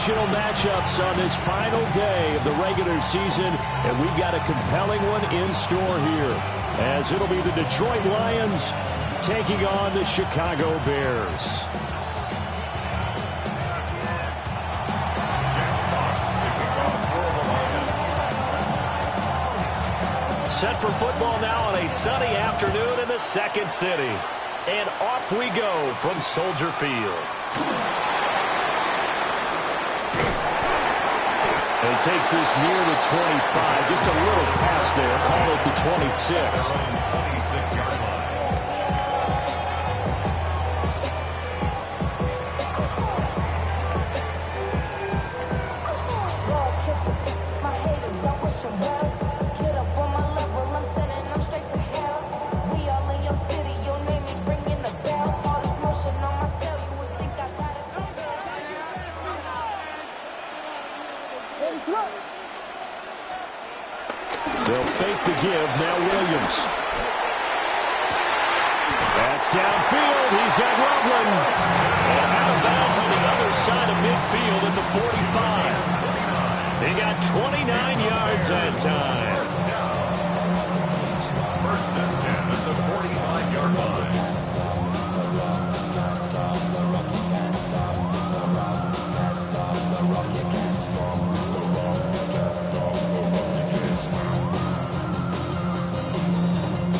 divisional matchups on this final day of the regular season, and we've got a compelling one in store here, as it'll be the Detroit Lions taking on the Chicago Bears. Set for football now on a sunny afternoon in the second city. And off we go from Soldier Field. And he takes this near the 25. Just a little pass there. Call it the 26. 26-yard line. They'll fake the give. Now Williams. That's downfield. He's got Loveland. And out of bounds on the other side of midfield at the 45. They got 29 yards that time. First and 10 at the 45-yard line.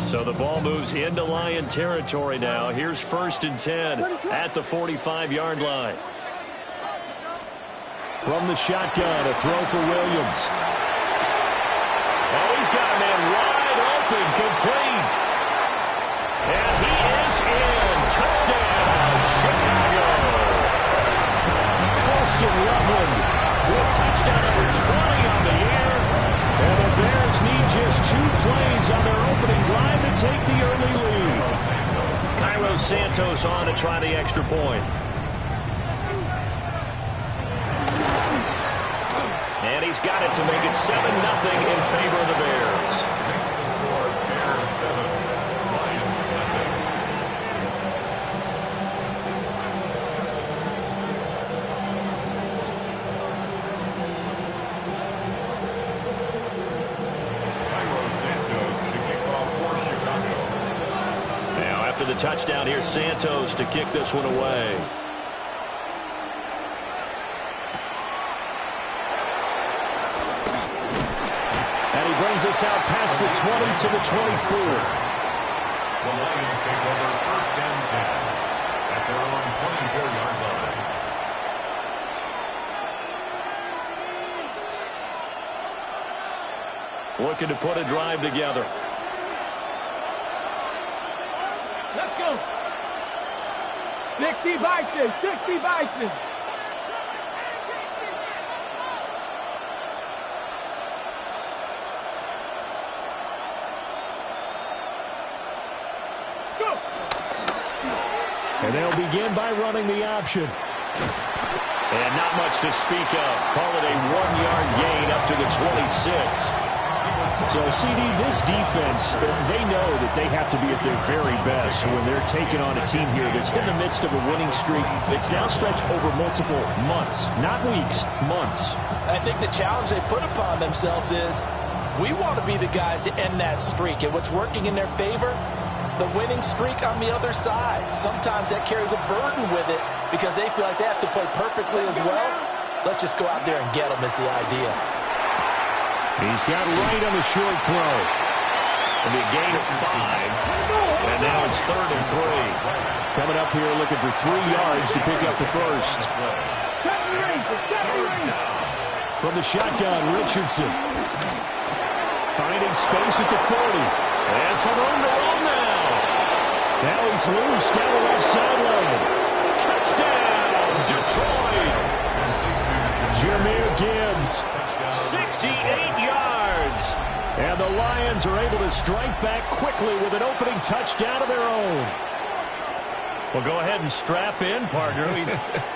So the ball moves into Lion territory now. Here's first and 10 at the 45-yard line. From the shotgun, a throw for Williams. Oh, he's got a man wide open, complete. And he is in. Touchdown, Chicago. Colston Loveland with touchdown number 20 on the year. And the Bears need just 2 plays on their opening drive to take the early lead. Cairo Santos on to try the extra point. And he's got it to make it 7-0 in favor of the Bears. Makes the score Bears 7, Lions nothing. The touchdown here, Santos to kick this one away. And he brings us out past the 20 to the 24. The Lions take over first and 10 at their own 24-yard line. Looking to put a drive together. Let's go. 60 Bison, 60 Bison. Let's go. And they'll begin by running the option. And not much to speak of. Call it a 1-yard gain up to the 26. So, CD, this defense, they know that they have to be at their very best when they're taking on a team here that's in the midst of a winning streak. It's now stretched over multiple months, not weeks, months. I think the challenge they put upon themselves is we want to be the guys to end that streak. And what's working in their favor? The winning streak on the other side. Sometimes that carries a burden with it because they feel like they have to play perfectly as well. Let's just go out there and get them is the idea. He's got right on the short throw. It'll be a gain of 5. And now it's 3rd and 3. Coming up here looking for 3 yards to pick up the first. From the shotgun, Richardson. Finding space at the 40. And some room to roll now. Now he's loose down the left sideline. Touchdown, Detroit. Jahmyr Gibbs. 68 yards. And the Lions are able to strike back quickly with an opening touchdown of their own. Well, go ahead and strap in, partner.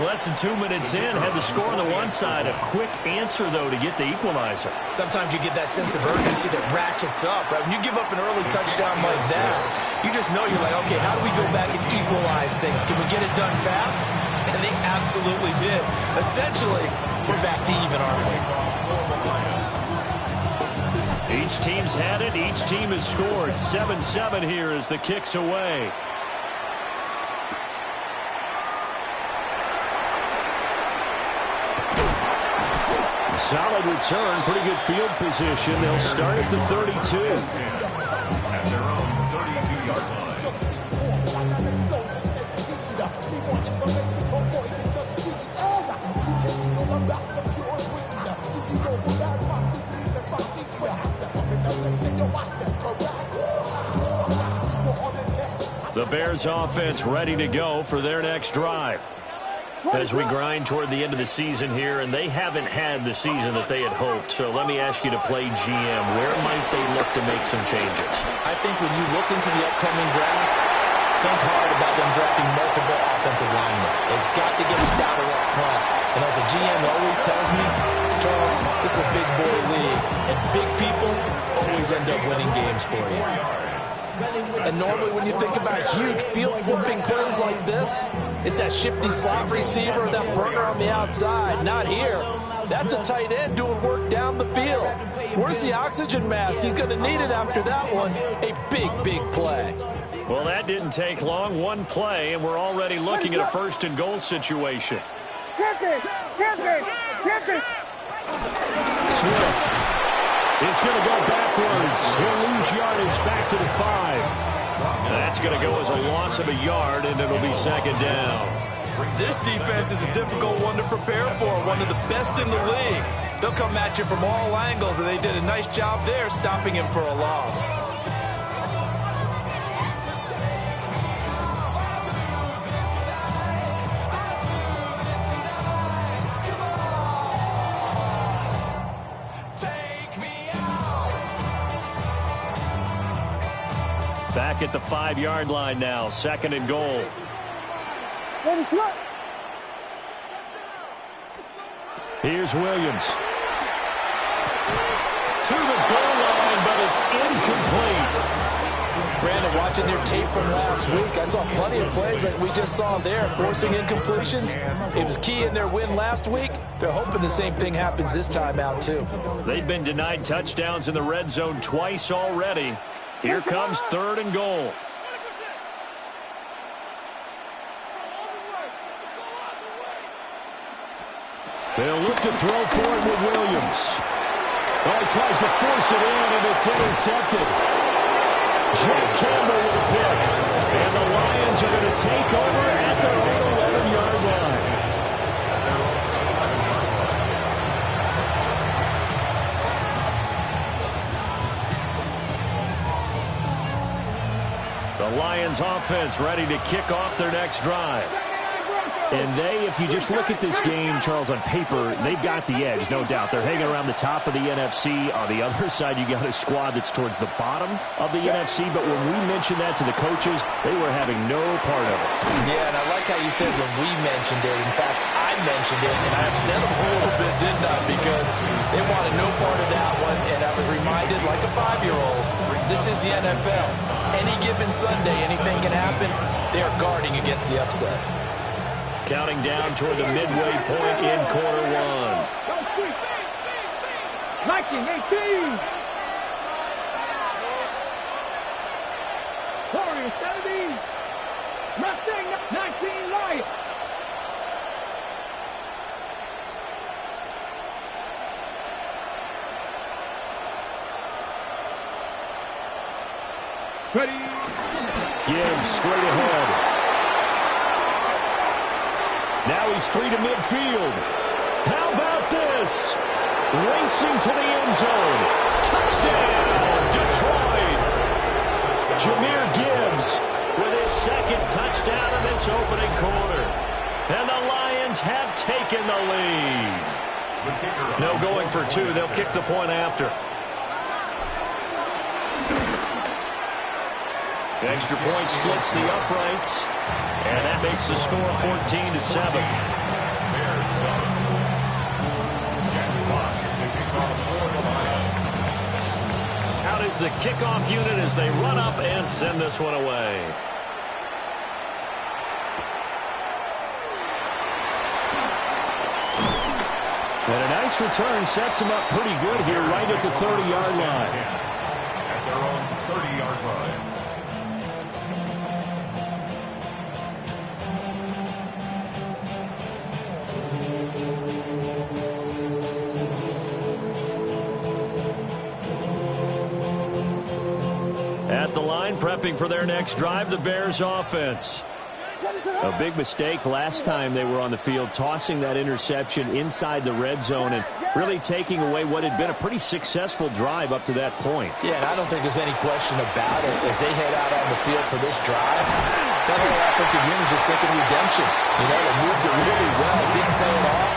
Less than 2 minutes in, had the score on the one side. A quick answer, though, to get the equalizer. Sometimes you get that sense of urgency that ratchets up, right? When you give up an early touchdown like that, you just know you're like, okay, how do we go back and equalize things? Can we get it done fast? And they absolutely did. Essentially, we're back to even, aren't we? Each team's had it. Each team has scored. 7-7 here as the kick's away. Solid return, pretty good field position. They'll start at the 32. At their own 32-yard line. The Bears offense ready to go for their next drive. As we grind toward the end of the season here, and they haven't had the season that they had hoped. So let me ask you to play GM. Where might they look to make some changes? I think when you look into the upcoming draft, think hard about them drafting multiple offensive linemen. They've got to get stouter up front. And as a GM always tells me, Charles, this is a big boy league, and big people always end up winning games for you. And normally when you think about huge field flipping plays like this, it's that shifty slot receiver, that burner on the outside. Not here. That's a tight end doing work down the field. Where's the oxygen mask? He's going to need it after that one. A big, big play. Well, that didn't take long. One play, and we're already looking at a first-and-goal situation. Swift is going to go backwards. He'll lose yardage back to the 5. That's going to go as a loss of a yard, and it'll be second down. This defense is a difficult one to prepare for, one of the best in the league. They'll come at you from all angles, and they did a nice job there stopping him for a loss. Back at the 5-yard line now, second and goal. Here's Williams. To the goal line, but it's incomplete. Brandon, watching their tape from last week, I saw plenty of plays like we just saw there, forcing incompletions. It was key in their win last week. They're hoping the same thing happens this time out, too. They've been denied touchdowns in the red zone twice already. Here comes third and goal. They'll look to throw for it with Williams. Oh, he tries to force it in, and it's intercepted. Jack Campbell with a pick. And the Lions are going to take over at their own 11-yard line. The Lions offense ready to kick off their next drive. And if you just look at this game, Charles, on paper, they've got the edge, no doubt. They're hanging around the top of the NFC. On the other side, you got a squad that's towards the bottom of the NFC. But when we mentioned that to the coaches, they were having no part of it. Yeah, and I like how you said when we mentioned it. In fact, I mentioned it, and I upset them a little bit, didn't I? Because they wanted no part of that one, and I was reminded, like a 5-year-old, this is the NFL. Any given Sunday, anything can happen. They are guarding against the upset. Counting down toward the midway point in quarter one. 19-18. Warriors 70. Mustang 19 Lions. Ready. Gibbs straight ahead. Now he's free to midfield. How about this? Racing to the end zone. Touchdown, Detroit. Jahmyr Gibbs with his second touchdown in this opening quarter. And the Lions have taken the lead. No going for two. They'll kick the point after. Extra point splits the uprights. And that makes the score 14-7. Bears 7. Jack Fox to kick off for the Lions. Out is the kickoff unit as they run up and send this one away. And a nice return sets them up pretty good here right at the 30-yard line. At their own 30-yard line. At the line, prepping for their next drive, the Bears offense. A big mistake last time they were on the field, tossing that interception inside the red zone and really taking away what had been a pretty successful drive up to that point. Yeah, and I don't think there's any question about it. As they head out on the field for this drive, that whole offensive unit is just thinking redemption. You know, they moved it really well, didn't pay it off.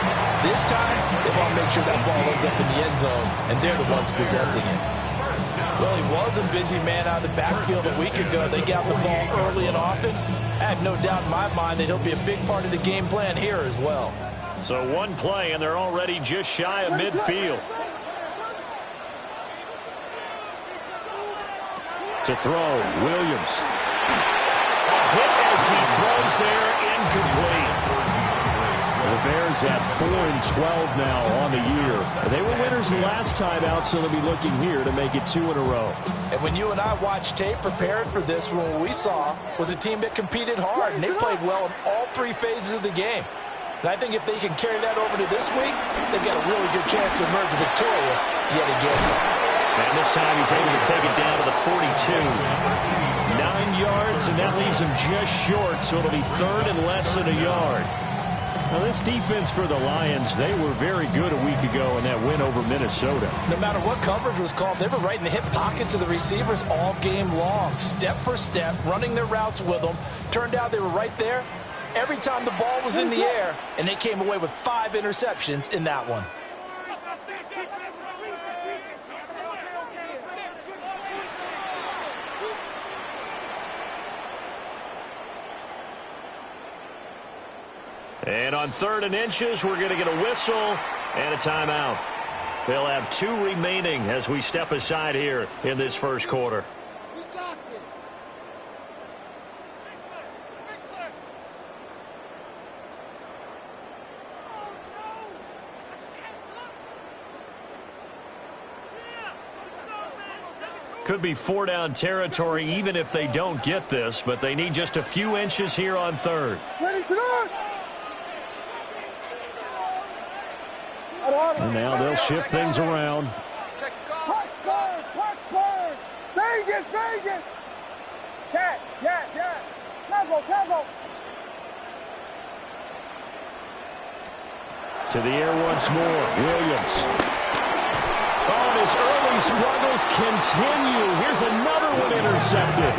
This time, they want to make sure that ball ends up in the end zone, and they're the ones possessing it. Well, he was a busy man out of the backfield a week ago. They got the ball early and often. I have no doubt in my mind that he'll be a big part of the game plan here as well. So one play, and they're already just shy of midfield. To throw, Williams. A hit as he throws there, incomplete. The Bears at 4-12 now on the year. They were winners last time out, so they'll be looking here to make it 2 in a row. And when you and I watched tape prepared for this, what we saw was a team that competed hard, and they played well in all 3 phases of the game. And I think if they can carry that over to this week, they've got a really good chance to emerge victorious yet again. And this time he's able to take it down to the 42. 9 yards, and that leaves him just short, so it'll be 3rd and less than a yard. Now, this defense for the Lions, they were very good a week ago in that win over Minnesota. No matter what coverage was called, they were right in the hip pockets of the receivers all game long, step for step, running their routes with them. Turned out they were right there every time the ball was in the air, and they came away with 5 interceptions in that one. And on 3rd and inches, we're going to get a whistle and a timeout. They'll have 2 remaining as we step aside here in this first quarter. We got this. Could be 4-down territory even if they don't get this, but they need just a few inches here on 3rd. Ready to go. And now they'll shift things around. Punch Spurs! Punch Spurs! Vegas! Vegas! Cat! Yeah! Tempo! To the air once more, Williams. Oh, his early struggles continue. Here's another one intercepted.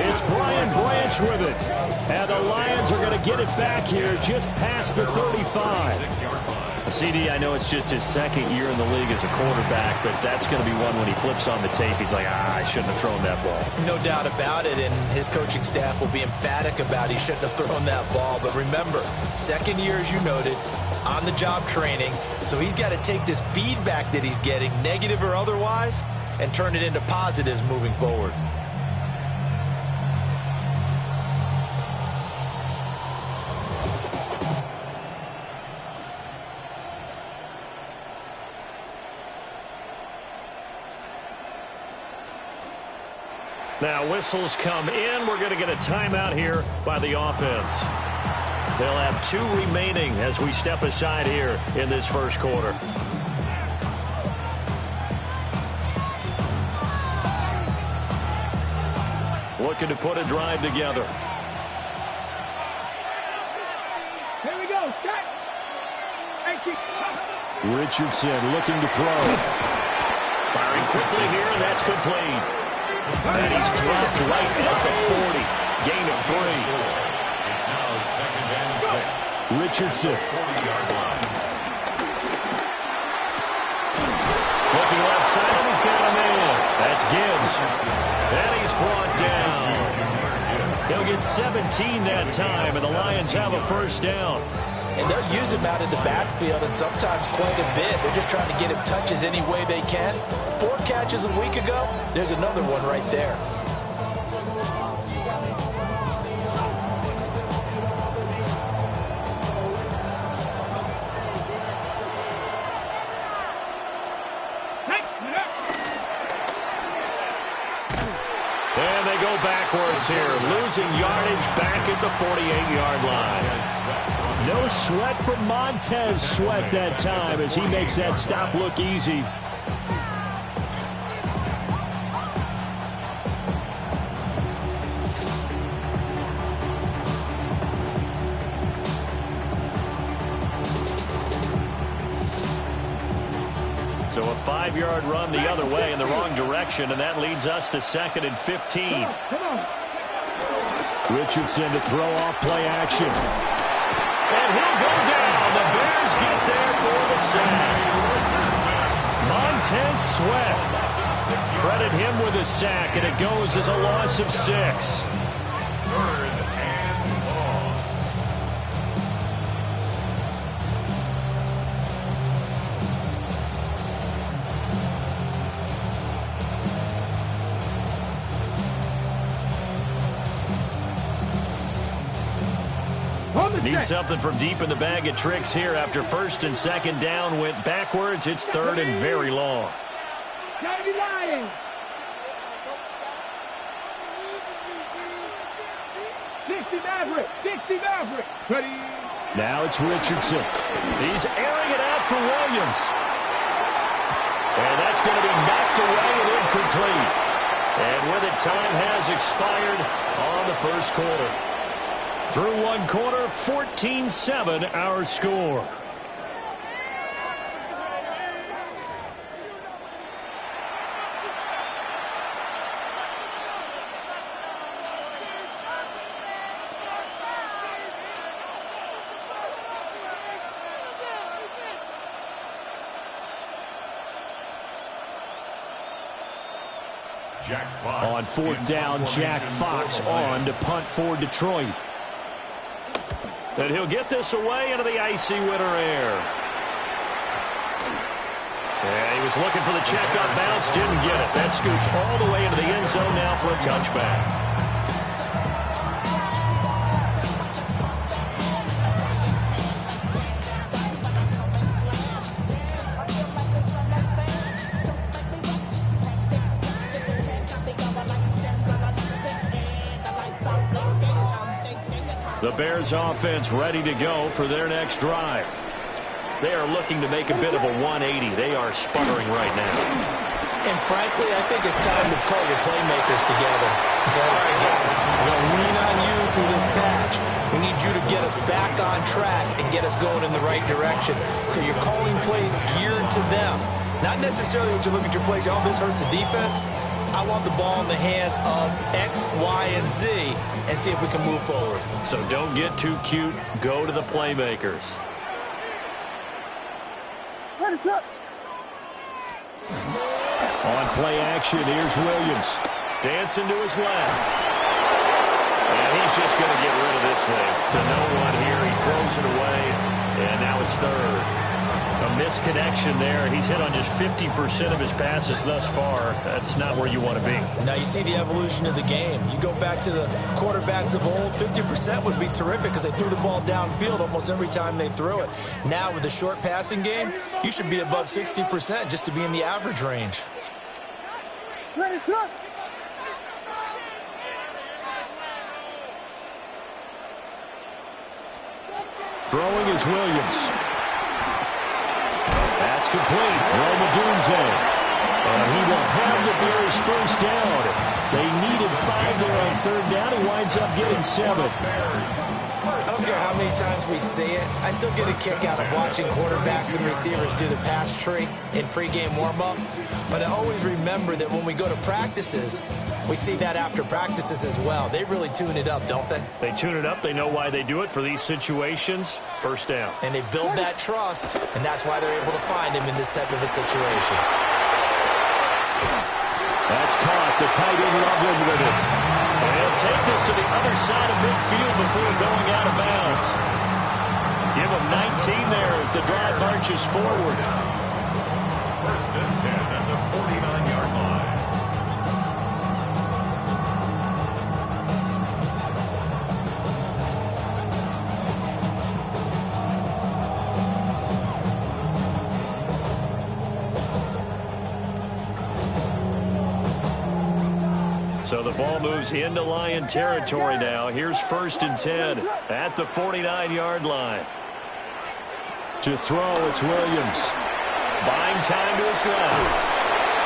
It's Brian Branch with it. And the Lions are going to get it back here just past the 35. CD, I know it's just his 2nd year in the league as a quarterback, but that's going to be one when he flips on the tape. He's like, I shouldn't have thrown that ball. No doubt about it, and his coaching staff will be emphatic about he shouldn't have thrown that ball. But remember, 2nd year, as you noted, on-the-job training, so he's got to take this feedback that he's getting, negative or otherwise, and turn it into positives moving forward. Now whistles come in. We're going to get a timeout here by the offense. They'll have 2 remaining as we step aside here in this first quarter. Looking to put a drive together. Here we go. Shot. Richardson looking to throw. Firing quickly here, and that's complete. And he's dropped right at the 40. Gain of 3. It's now 2nd and 6. Richardson. 40-yard line. Looking left side, he's got a man. That's Gibbs. And he's brought down. He'll get 17 that time, and the Lions have a first down. And they're using him out in the backfield, and sometimes quite a bit. They're just trying to get him touches any way they can. 4 catches a week ago, there's another one right there. And they go backwards here, losing yardage back at the 48-yard line. No sweat from Montez Sweat that time as he makes that stop look easy. So a 5-yard run the other way in the wrong direction, and that leads us to 2nd and 15. Richardson to throw off play action. And he'll go down. The Bears get there for the sack. Montez Sweat. Credit him with a sack, and it goes as a loss of 6. Need something from deep in the bag of tricks here after 1st and 2nd down went backwards. It's 3rd and very long. Gotta be lying. 60 Maverick. 60 Maverick. Ready. Now it's Richardson. He's airing it out for Williams. And that's going to be knocked away and incomplete. And with it, time has expired on the first quarter. Through one quarter, 14-7 our score. On 4th down, Jack Fox on to punt for Detroit. And he'll get this away into the icy winter air. And he was looking for the check-up bounce, didn't get it. That scoots all the way into the end zone now for a touchback. The Bears offense ready to go for their next drive. They are looking to make a bit of a 180. They are sputtering right now. And frankly, I think it's time to call your playmakers together and say, all right, guys, we're going to lean on you through this patch. We need you to get us back on track and get us going in the right direction. So you're calling plays geared to them. Not necessarily when you look at your plays, oh, this hurts the defense. I want the ball in the hands of X, Y, and Z and see if we can move forward. So don't get too cute. Go to the playmakers. Ready, set. On play action, here's Williams. Dancing to his left. And he's just going to get rid of this thing. To no one here. He throws it away. And now it's 3rd. A misconnection there. He's hit on just 50% of his passes thus far. That's not where you want to be. Now you see the evolution of the game. You go back to the quarterbacks of old, 50% would be terrific because they threw the ball downfield almost every time they threw it. Now with the short passing game, you should be above 60% just to be in the average range. Ready, set. Throwing is Williams. That's complete. Rome Odunze. And he will have the Bears first down. They needed 5 there on 3rd down. He winds up getting 7. I don't care how many times we see it. I still get a kick out of watching quarterbacks and receivers do the pass tree in pregame warm-up. But I always remember that when we go to practices, we see that after practices as well. They really tune it up, don't they? They tune it up. They know why they do it for these situations. First down. And they build that trust, and that's why they're able to find him in this type of a situation. That's caught. The tight end Loveland with it. They'll take this to the other side of midfield before going out of bounds. Give him 19 there as the drive marches forward. First and 10 at the 49-yard line. So the ball moves into Lion territory now. Here's first and 10 at the 49-yard line. To throw, it's Williams. Buying time to his left.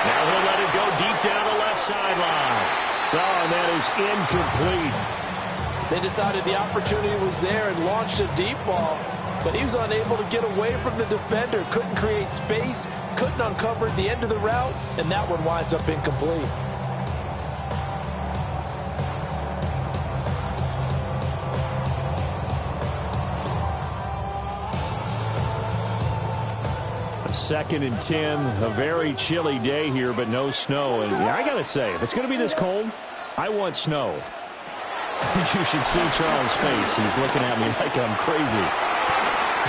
Now he'll let it go deep down the left sideline. Oh, and that is incomplete. They decided the opportunity was there and launched a deep ball, but he was unable to get away from the defender. Couldn't create space, couldn't uncover at the end of the route, and that one winds up incomplete. Second and 10, a very chilly day here, but no snow. And I got to say, if it's going to be this cold, I want snow. You should see Charles' face. He's looking at me like I'm crazy.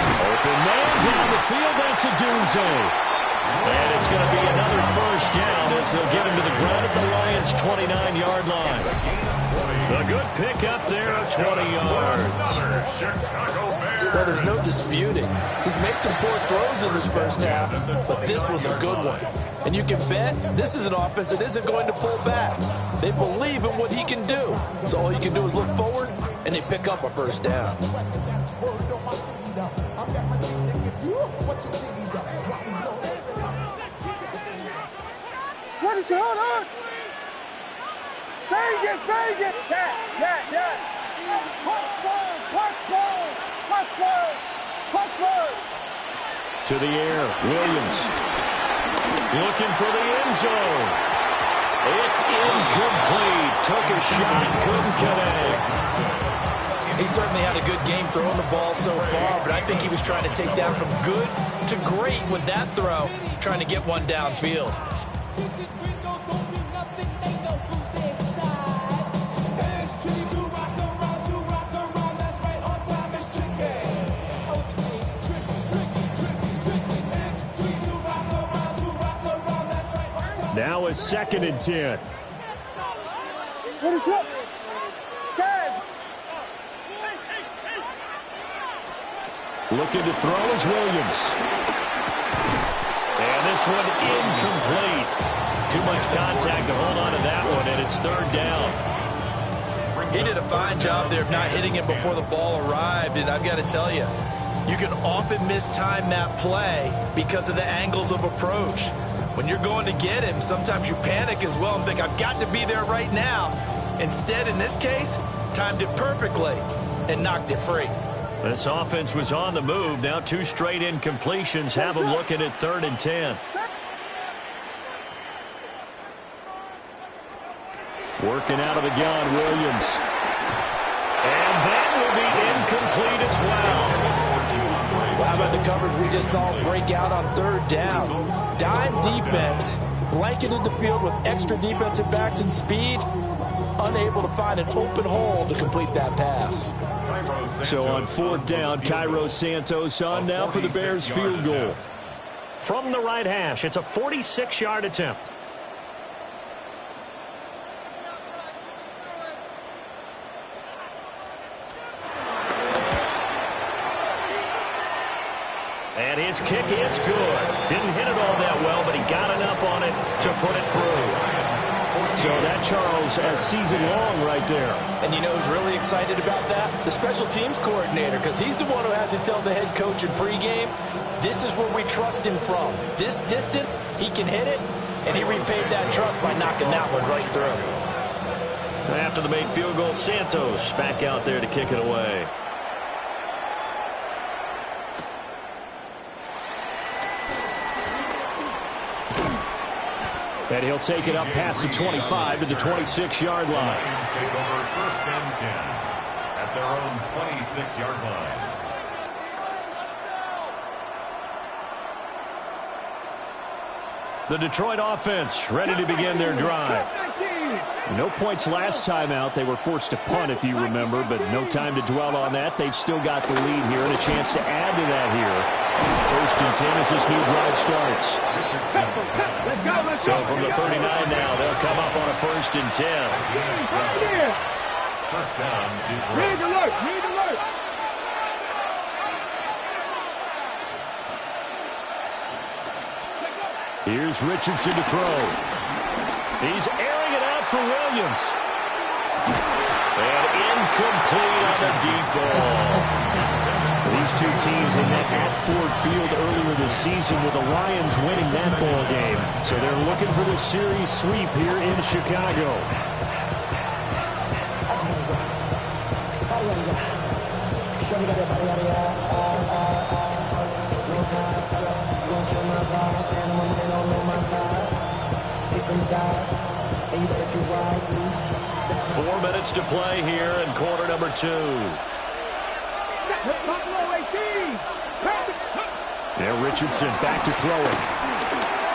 Open man down the field. That's Odunze. And it's going to be another first down as they'll get him to the ground at the Lions' 29-yard line. A good pickup there of 20 yards. Well, there's no disputing. He's made some poor throws in this first half, but this was a good one. And you can bet this is an offense that isn't going to pull back. They believe in what he can do. So all you can do is look forward, and they pick up a first down. What is going on? Vegas, Vegas! Yeah. Punch. To the air, Williams. Looking for the end zone. It's incomplete. Took a shot, couldn't connect. He certainly had a good game throwing the ball so far, but I think he was trying to take that from good to great with that throw, trying to get one downfield. Now it's second and 10. What is up? Guys! Looking to throw is Williams. And this one incomplete. Too much contact to hold on to that one, and it's third down. He did a fine job there of not hitting him before the ball arrived, and I've got to tell you, you can often mistime that play because of the angles of approach. When you're going to get him, sometimes you panic as well and think, I've got to be there right now. Instead, in this case, timed it perfectly and knocked it free. This offense was on the move. Now 2 straight incompletions have them looking at third and 10. Working out of the gun, Williams. And that will be incomplete as well. How about the coverage we just saw break out on third down? Dime defense, blanketed the field with extra defensive backs and speed, unable to find an open hole to complete that pass. So on fourth down, Cairo Santos on now for the Bears field goal. From the right hash, it's a 46-yard attempt. And his kick is good. Didn't hit it all that well, but he got enough on it to put it through. So that, Charles, has season long right there. And you know who's really excited about that? The special teams coordinator, because he's the one who has to tell the head coach in pregame, this is where we trust him from. This distance, he can hit it, and he repaid that trust by knocking that one right through. After the made field goal, Santos back out there to kick it away. And he'll take it up past the 25 to the 26-yard line. Take over first and 10 at their own 26-yard line. The Detroit offense ready to begin their drive. No points last time out. They were forced to punt, if you remember, but no time to dwell on that. They've still got the lead here and a chance to add to that here. 1st and 10 as this new drive starts. So from the 39 now, they'll come up on a 1st and 10. First down, Detroit. Read alert, read alert. Here's Richardson to throw. He's airing it out for Williams. And incomplete on the deep ball. These two teams they met at Ford Field earlier this season with the Lions winning that ball game. So they're looking for the series sweep here in Chicago. Four minutes to play here in quarter number 2. Now Richardson back to throw it.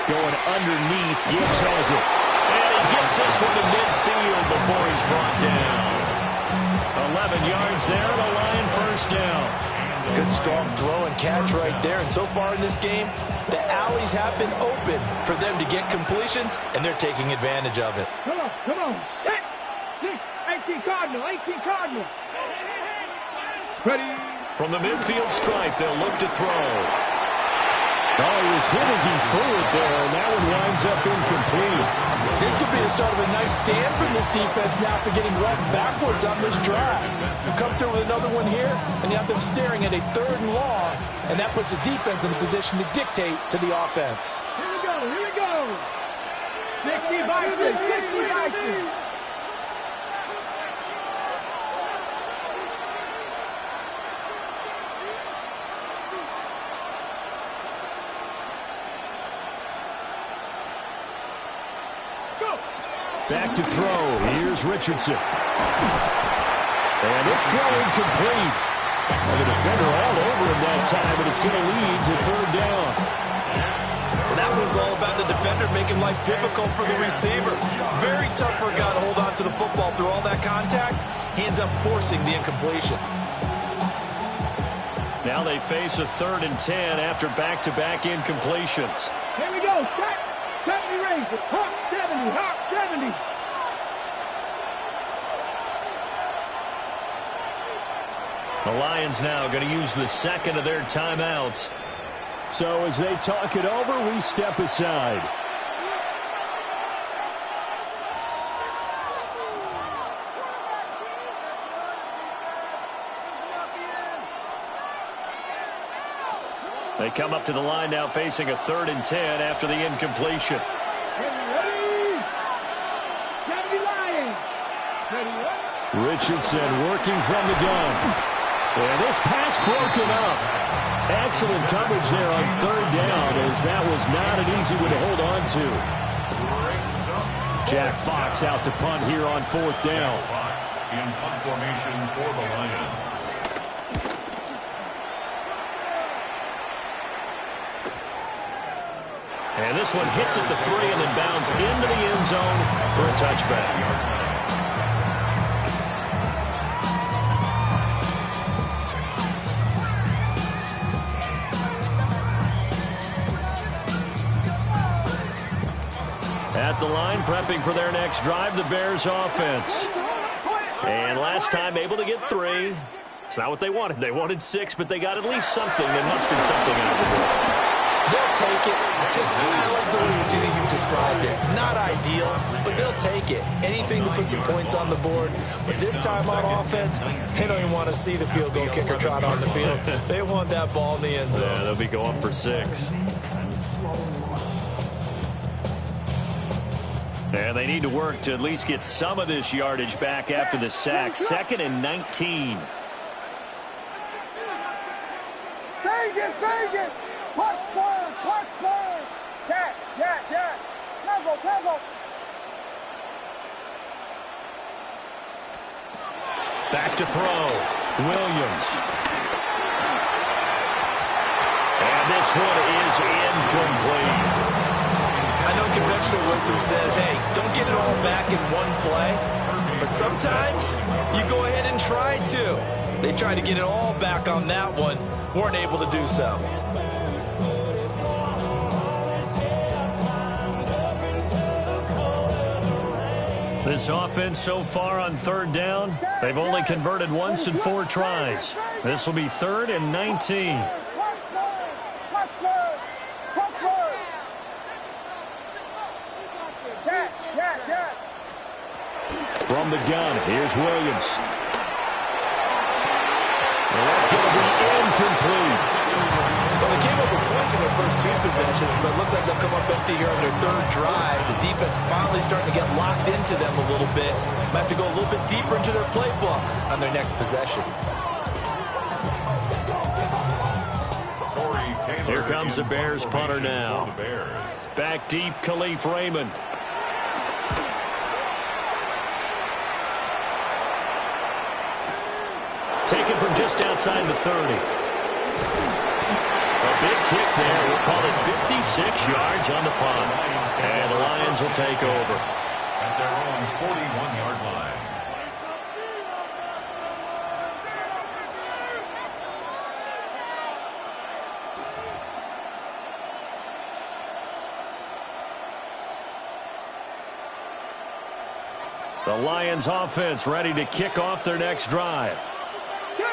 Going underneath. Gibbs has it. And he gets this one to midfield before he's brought down. 11 yards there and a Lion first down. Good strong throw and catch right there. And so far in this game, the alleys have been open for them to get completions, and they're taking advantage of it. Come on. Set. 18 Cardinal, 18 Cardinal. Ready. From the midfield stripe, they'll look to throw. Oh, he was hit as he threw it there, and that one winds up incomplete. This could be the start of a nice stand from this defense now for getting left backwards on this drive. You come through with another one here, and you have them staring at a 3rd and long, and that puts the defense in a position to dictate to the offense. Here we go. 60 Vikings, 60 Vikings. Back to throw. Here's Richardson. And it's throw incomplete. And the defender all over him that time, but it's going to lead to 3rd down. Well, that was all about the defender making life difficult for the receiver. Very tough for a guy to hold on to the football through all that contact. He ends up forcing the incompletion. Now they face a 3rd and 10 after back-to-back incompletions. Here we go. Set. 70 Rangers. Hawk 70. Hawk 70. The Lions now going to use the 2nd of their timeouts. So as they talk it over, we step aside. They come up to the line now facing a 3rd and 10 after the incompletion. Ready. 70 Lions. Ready. Richardson working from the gun. And this pass broken up. Excellent coverage there on 3rd down, as that was not an easy one to hold on to. Jack Fox out to punt here on 4th down. Fox in punt formation for the Lions. And this one hits at the 3 and then bounds into the end zone for a touchback. At the line, prepping for their next drive, the Bears offense. And last time able to get 3. It's not what they wanted. They wanted 6, but they got at least something. They mustered something out of the board. They'll take it. Just, I like the way you've described it. Not ideal, but they'll take it. Anything to put some points on the board. But this time on offense, they don't even want to see the field goal kicker trot on the field. They want that ball in the end zone. Yeah, they'll be going for 6. And they need to work to at least get some of this yardage back after the sack. 2nd and 19. Vegas. Park Spurs. Yeah. Tango. Back to throw. Williams. And this one is incomplete. I know conventional wisdom says, hey, don't get it all back in one play. But sometimes you go ahead and try to. They tried to get it all back on that one. Weren't able to do so. This offense so far on third down, they've only converted once in 4 tries. This will be 3rd and 19. From the gun, here's Williams. And that's going to be incomplete. Well, they came up with points in their first 2 possessions, but it looks like they'll come up empty here on their 3rd drive. The defense finally starting to get locked into them a little bit. Might have to go a little bit deeper into their playbook on their next possession. Here comes the Bears punter now. Back deep, Khalif Raymond. Taken from just outside the 30. A big kick there. We'll call it 56 yards on the punt. And the Lions will take over. At their own 41-yard line. The Lions offense ready to kick off their next drive.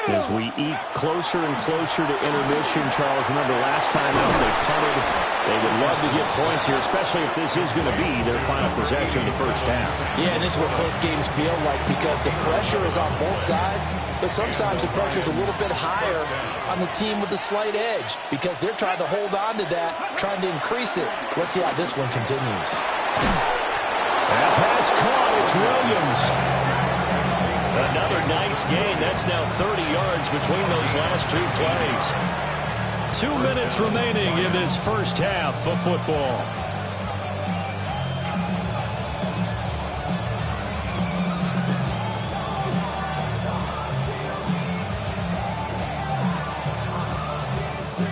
As we eat closer and closer to intermission, Charles, remember last time out they punted. They would love to get points here, especially if this is going to be their final possession of the first half. Yeah, and this is what close games feel like because the pressure is on both sides, but sometimes the pressure is a little bit higher on the team with the slight edge because they're trying to hold on to that, trying to increase it. Let's see how this one continues. That pass caught. It's Williams. Another nice gain. That's now 30 yards between those last 2 plays. 2 minutes remaining in this first half of football.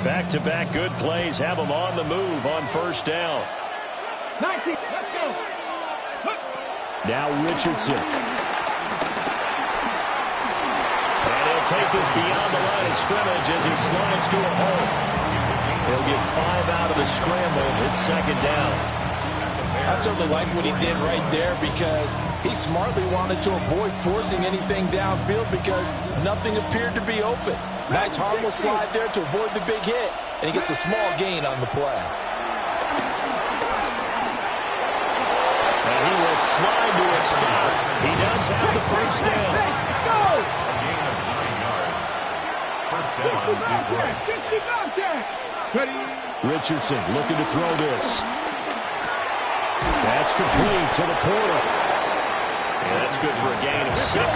Back-to-back good plays have them on the move on first down. 19, let's go. Now Richardson. Take this beyond the line of scrimmage as he slides to a hole. He'll get 5 out of the scramble. It's second down. I certainly like what he did right there because he smartly wanted to avoid forcing anything downfield because nothing appeared to be open. Nice harmless slide there to avoid the big hit, and he gets a small gain on the play. And he will slide to a stop. He does have the first down. Go! Richardson looking to throw this. That's complete to the Porter. And that's good for a gain of 6. And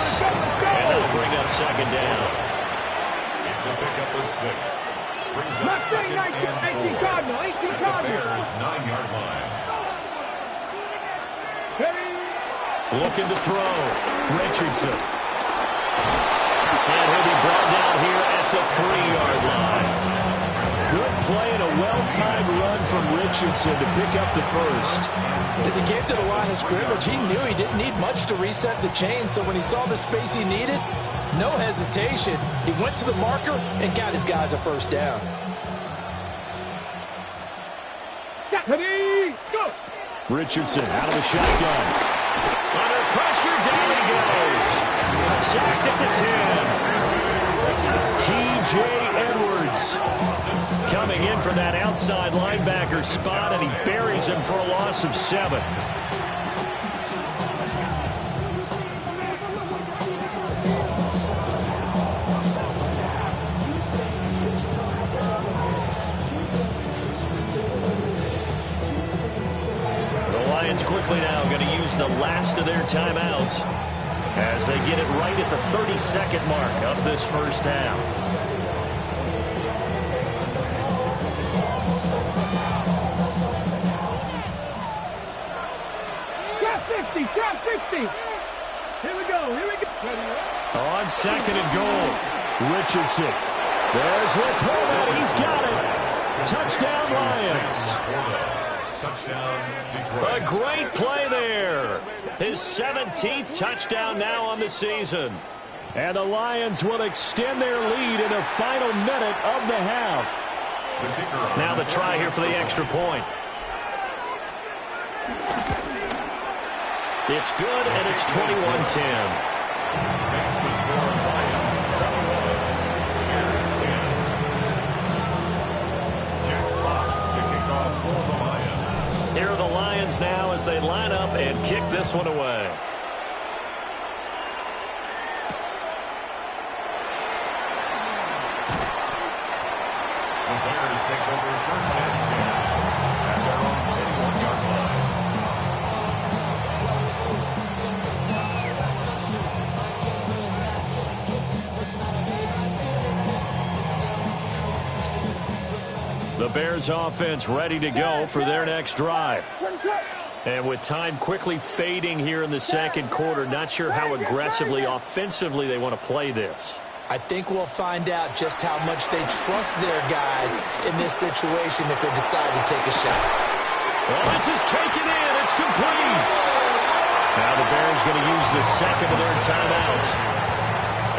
that'll bring up second down. It's a pickup of 6. Brings up second and 4. At the Bears' 9-yard line. Looking to throw. Richardson. And he'll be brought down here at the 3-yard line. Good play and a well-timed run from Richardson to pick up the first. As he came to the line of scrimmage, he knew he didn't need much to reset the chain, so when he saw the space he needed, no hesitation. He went to the marker and got his guys a first down. Richardson out of the shotgun. Under pressure, down he goes. Sacked at the 10. T.J. Edwards coming in from that outside linebacker spot, and he buries him for a loss of 7. Quickly now going to use the last of their timeouts as they get it right at the 30-second mark of this first half. Trap 60. Here we go. On second and goal, Richardson. There's Laporta. He's got it. Touchdown, Lions. Touchdown, Detroit. A great play there. His 17th touchdown now on the season. And the Lions will extend their lead in the final minute of the half. Now the try here for the extra point. It's good, and it's 21-10. Makes the score Lions 21. Bears 10. Jack Fox to kick off for the Lions. Here are the Lions now as they line up and kick this one away. The Bears take over first and 10 at their own 21-yard line. The Bears offense ready to go for their next drive. And with time quickly fading here in the second quarter, not sure how aggressively, offensively they want to play this. I think we'll find out just how much they trust their guys in this situation if they decide to take a shot. Well, this is taken in. It's complete. Now the Bears going to use the second of their timeouts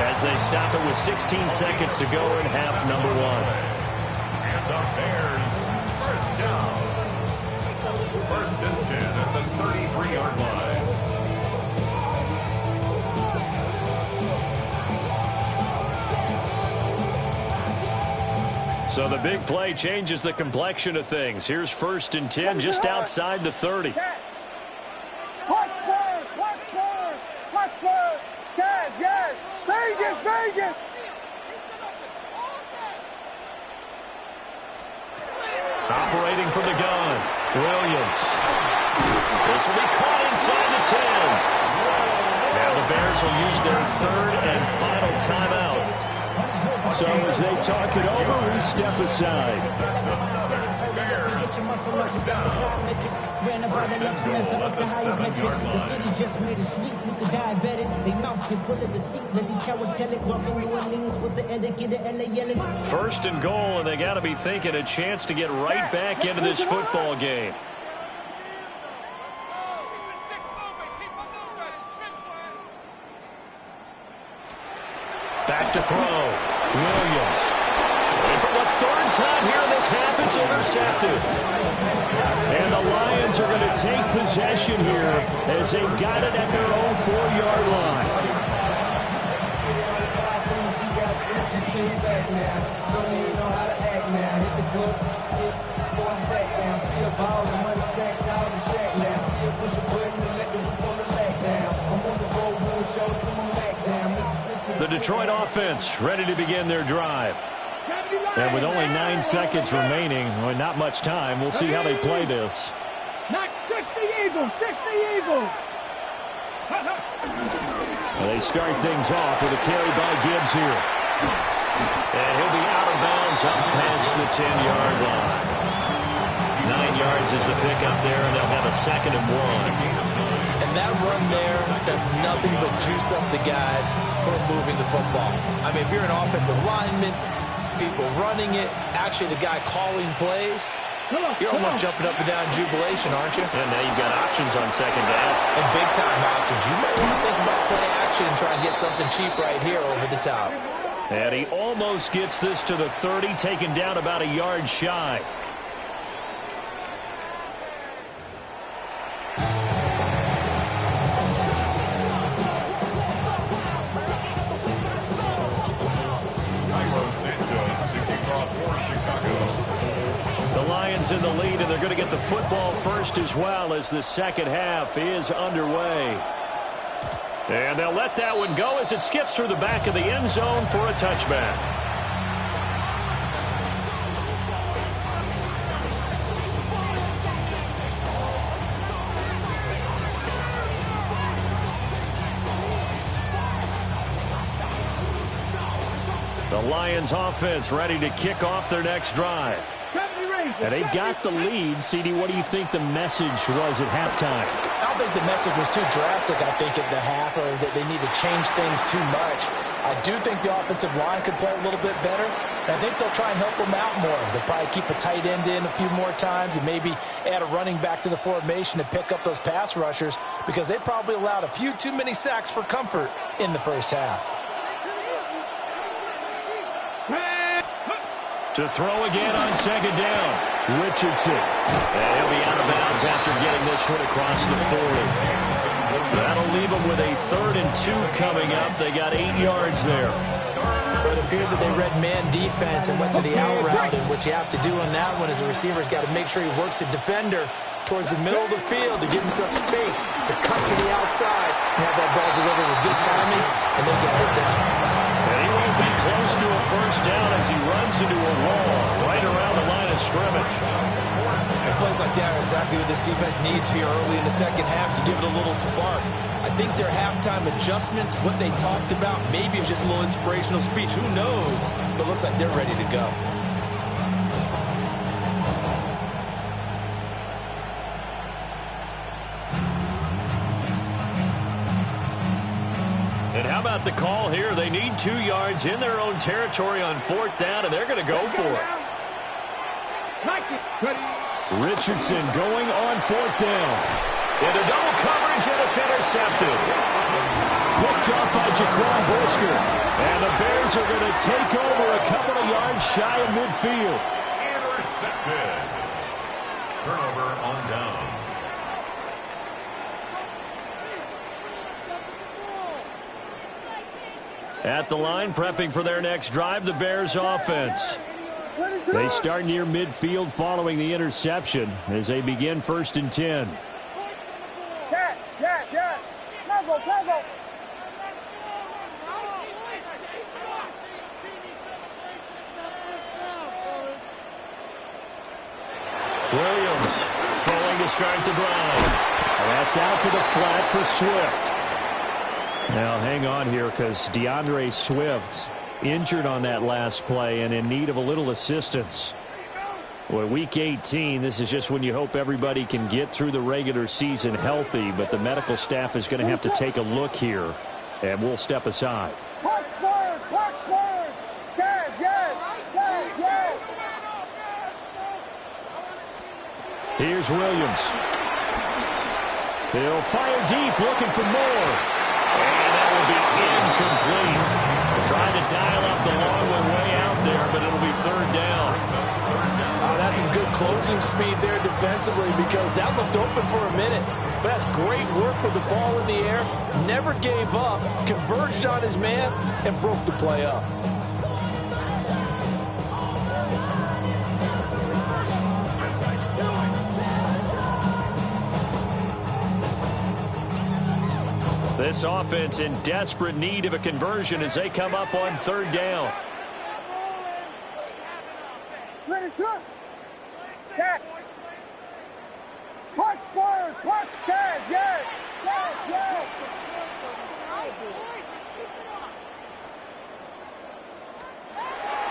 as they stop it with 16 seconds to go in half number one. And the Bears first down. First and 10 at the 33-yard line. So the big play changes the complexion of things. Here's first and 10 just outside the 30. Guys, yes. Vegas. Operating from the gun, Williams. This will be caught inside the 10. Now the Bears will use their third and final timeout. So as they talk it over, we step aside. Bears first down. Ran about the luxuries of the highest metric. The city just made it sweet. We could diabetic. They mouth get full of deceit. Let these cowards tell it. Walking New Orleans with the etiquette of LA yelling. First and goal, and they got to be thinking a chance to get right back into this football game. Back to throw. Williams. And for the third time here in this half, it's intercepted. And the Lions are going to take possession here as they've got it at their own 4-yard line. The Detroit offense ready to begin their drive. And with only 9 seconds remaining, well, not much time, we'll see how they play this. Not 60 Eagles. They start things off with a carry by Gibbs here. And he'll be out of bounds up past the 10-yard line. 9 yards is the pickup there, and they'll have a second and 1. And that run there does nothing but juice up the guys for moving the football. I mean, if you're an offensive lineman, people running it, actually the guy calling plays, you're almost jumping up and down in jubilation, aren't you? And now you've got options on second down. And big-time options. You might want to think about play action and try and get something cheap right here over the top. And he almost gets this to the 30, taken down about a yard shy. In the lead, and they're going to get the football first as well as the second half is underway. And they'll let that one go as it skips through the back of the end zone for a touchback. The Lions offense ready to kick off their next drive. And they've got the lead. CD, what do you think the message was at halftime? I don't think the message was too drastic, I think, at the half, or that they need to change things too much. I do think the offensive line could play a little bit better. I think they'll try and help them out more. They'll probably keep a tight end in a few more times and maybe add a running back to the formation to pick up those pass rushers because they probably allowed a few too many sacks for comfort in the first half. To throw again on second down, Richardson. And he'll be out of bounds after getting this one across the 40. That'll leave them with a 3rd and 2 coming up. They got 8 yards there. But it appears that they read man defense and went to the out route, and what you have to do on that one is the receiver's got to make sure he works the defender towards the middle of the field to give himself space to cut to the outside and have that ball delivered with good timing, and they get it done. And he won't be close to a first down as he runs into a wall right around the line of scrimmage. And plays like that are exactly what this defense needs here early in the second half to give it a little spark. I think their halftime adjustments, what they talked about, maybe it was just a little inspirational speech. Who knows? But it looks like they're ready to go. And how about the call here? They need 2 yards in their own territory on 4th down, and they're going to go for it. Richardson going on 4th down. Into double coverage, and it's intercepted. Picked off by Jaquan Brisker. And the Bears are going to take over a couple of yards shy of midfield. Intercepted. Turnover on downs. At the line, prepping for their next drive, the Bears offense. They start near midfield following the interception as they begin 1st and 10. Williams throwing to start the drive. That's out to the flat for Swift. Now hang on here because DeAndre Swift injured on that last play and in need of a little assistance. Well, week 18, this is just when you hope everybody can get through the regular season healthy, but the medical staff is going to have to take a look here, and we'll step aside. Here's Williams. He'll fire deep, looking for more. And that will be incomplete. Trying to dial up the long one way out there, but it'll be 3rd down. Oh, that's some good closing speed there defensively because that looked open for a minute. But that's great work with the ball in the air. Never gave up, converged on his man, and broke the play up. This offense in desperate need of a conversion as they come up on 3rd down.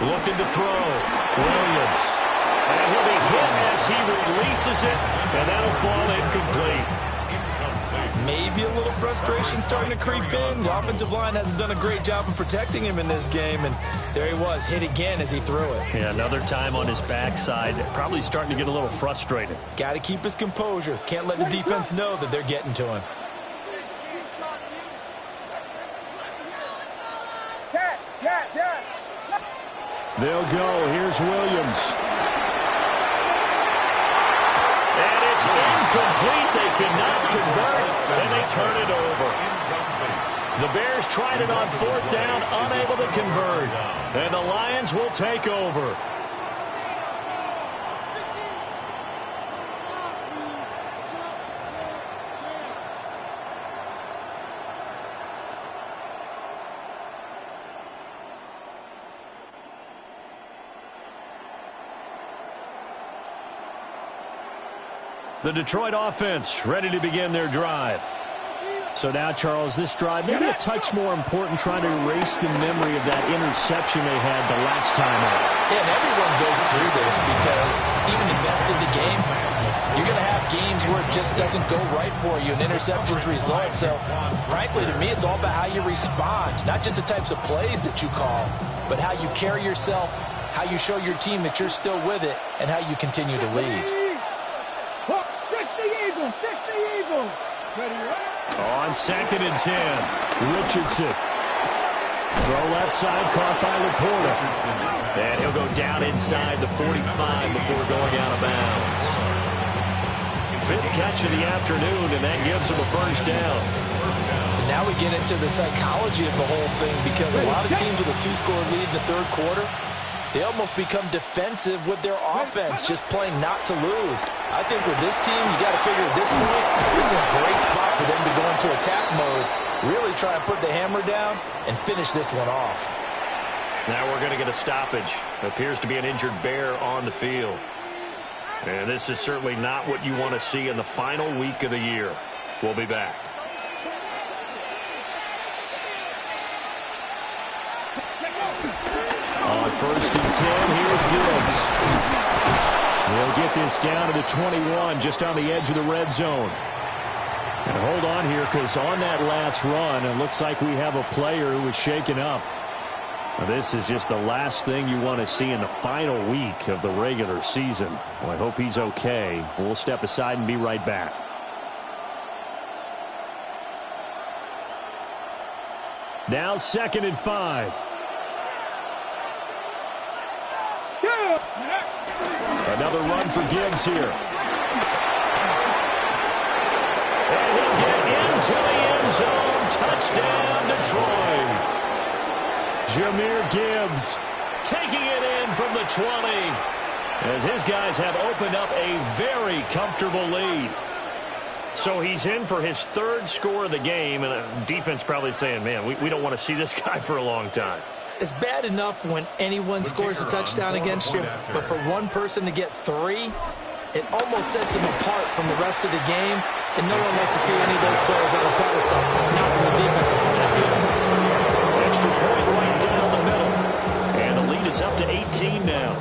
Looking to throw. Williams. And he'll be hit as he releases it, and that'll fall incomplete. Maybe a little frustration starting to creep in. The offensive line hasn't done a great job of protecting him in this game, and there he was, hit again as he threw it. Yeah, another time on his backside, probably starting to get a little frustrated. Got to keep his composure. Can't let the defense know that they're getting to him. They'll go. Here's Williams. And it's incomplete. They could not convert, and they turn it over. The Bears tried it on 4th down, unable to convert. And the Lions will take over. The Detroit offense ready to begin their drive. So now, Charles, this drive maybe a touch more important, trying to erase the memory of that interception they had the last time out. Yeah, and everyone goes through this because even invest in the game, you're going to have games where it just doesn't go right for you, and interceptions result. So, frankly, to me, it's all about how you respond, not just the types of plays that you call, but how you carry yourself, how you show your team that you're still with it, and how you continue to lead. 60 Eagles, 60 Eagles. On 2nd and 10, Richardson. Throw left side, caught by Laporta. And he'll go down inside the 45 before going out of bounds. 5th catch of the afternoon, and that gives him a first down. And now we get into the psychology of the whole thing, because a lot of teams with a 2-score lead in the third quarter, they almost become defensive with their offense, just playing not to lose. I think with this team, you got to figure at this point, this is a great spot for them to go into attack mode, really try to put the hammer down and finish this one off. Now we're going to get a stoppage. Appears to be an injured Bear on the field. And this is certainly not what you want to see in the final week of the year. We'll be back. On 1st and 10, here's Gibbs. We'll get this down to the 21, just on the edge of the red zone. And hold on here, because on that last run, it looks like we have a player who was shaken up. Now, this is just the last thing you want to see in the final week of the regular season. Well, I hope he's okay. We'll step aside and be right back. Now 2nd and 5. Another run for Gibbs here. And he'll get into the end zone. Touchdown, Detroit. Jahmyr Gibbs taking it in from the 20. As his guys have opened up a very comfortable lead. So he's in for his 3rd score of the game. And the defense probably saying, man, we don't want to see this guy for a long time. It's bad enough when anyone scores a touchdown against you, but for one person to get 3, it almost sets him apart from the rest of the game, and no one likes to see any of those players on a pedestal, not from the defensive point of view. Extra point right down the middle, and the lead is up to 18 now.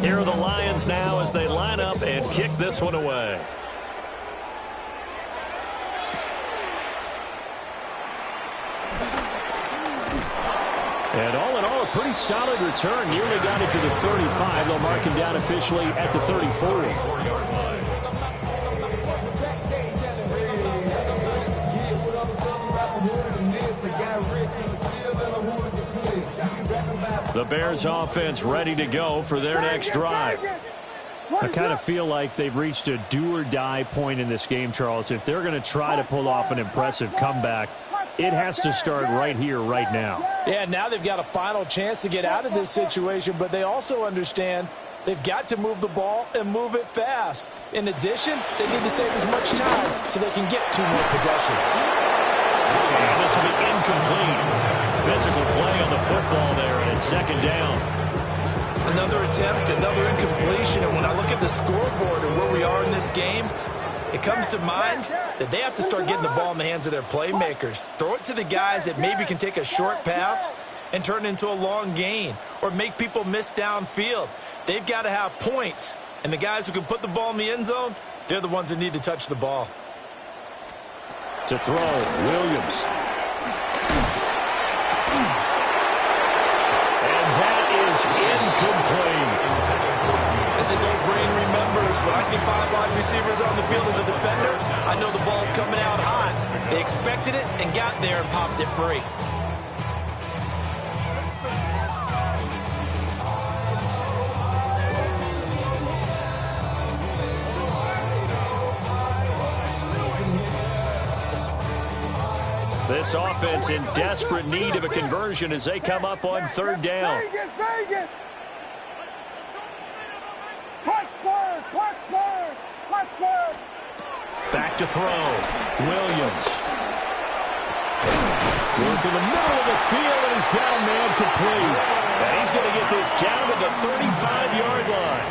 Here are the Lions now as they line up and kick this one away. And all in all, a pretty solid return. Nearly got it to the 35. They'll mark him down officially at the 34. The Bears offense ready to go for their next drive. I kind of feel like they've reached a do-or-die point in this game, Charles. If they're going to try to pull off an impressive comeback, it has to start right here, right now. Yeah, now they've got a final chance to get out of this situation, but they also understand they've got to move the ball and move it fast. In addition, they need to save as much time so they can get 2 more possessions. And this will be incomplete. Physical play on the football there, and it's 2nd down. Another attempt, another incompletion, and when I look at the scoreboard and where we are in this game, it comes to mind that they have to start getting the ball in the hands of their playmakers. Throw it to the guys that maybe can take a short pass and turn it into a long gain or make people miss downfield. They've got to have points, and the guys who can put the ball in the end zone, they're the ones that need to touch the ball. To throw, Williams. And that is incomplete. As this old brain remembers, when I see 5 wide receivers on the field as a defender, I know the ball's coming out hot. They expected it and got there and popped it free. This offense in desperate need of a conversion as they come up on 3rd down. Vegas. Back to throw. Williams. Work in the middle of the field, and he's got a man complete. And he's going to get this down to the 35-yard line.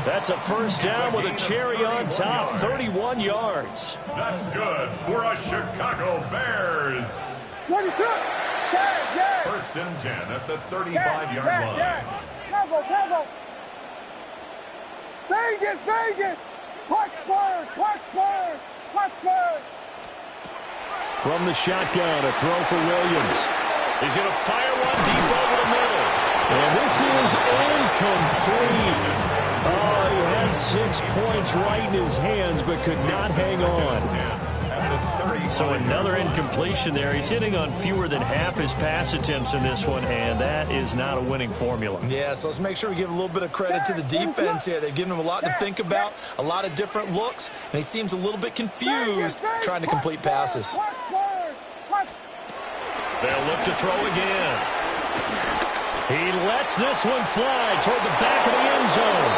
That's a first down with a cherry on top, 31 yards. That's good for us Chicago Bears. What is up? Bears, yeah. First First and 10 at the 35-yard line. Travel. Vegas. Park Spurs. From the shotgun, a throw for Williams. He's going to fire one deep over the middle. And this is incomplete. Oh, he had 6 points right in his hands, but could not hang on. So another incompletion there. He's hitting on fewer than half his pass attempts in this one, and that is not a winning formula. Yeah, so let's make sure we give a little bit of credit to the defense here. They've given him a lot to think about, a lot of different looks, and he seems a little bit confused trying to complete passes. They'll look to throw again. He lets this one fly toward the back of the end zone.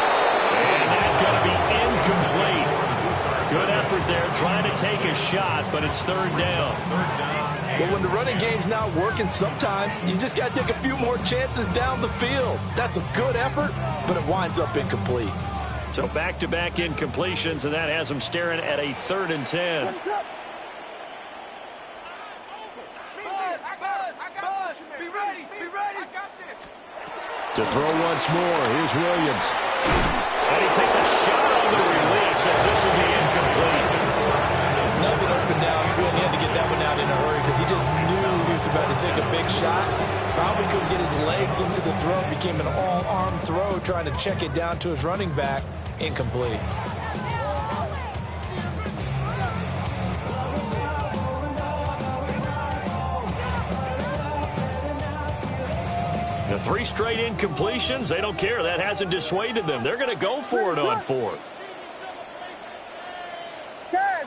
And that's going to be incomplete. Good effort there trying to take a shot, but it's third down. Well, when the running game's not working, sometimes you just got to take a few more chances down the field. That's a good effort, but it winds up incomplete. So back-to-back incompletions, and that has him staring at a 3rd and 10. To throw once more, here's Williams. And he takes a shot on the release as this will be incomplete. Nothing open downfield. He had to get that one out in a hurry because he just knew he was about to take a big shot. Probably couldn't get his legs into the throw. Became an all-arm throw trying to check it down to his running back. Incomplete. The 3 straight incompletions, they don't care. That hasn't dissuaded them. They're going to go for it on 4th. Yes.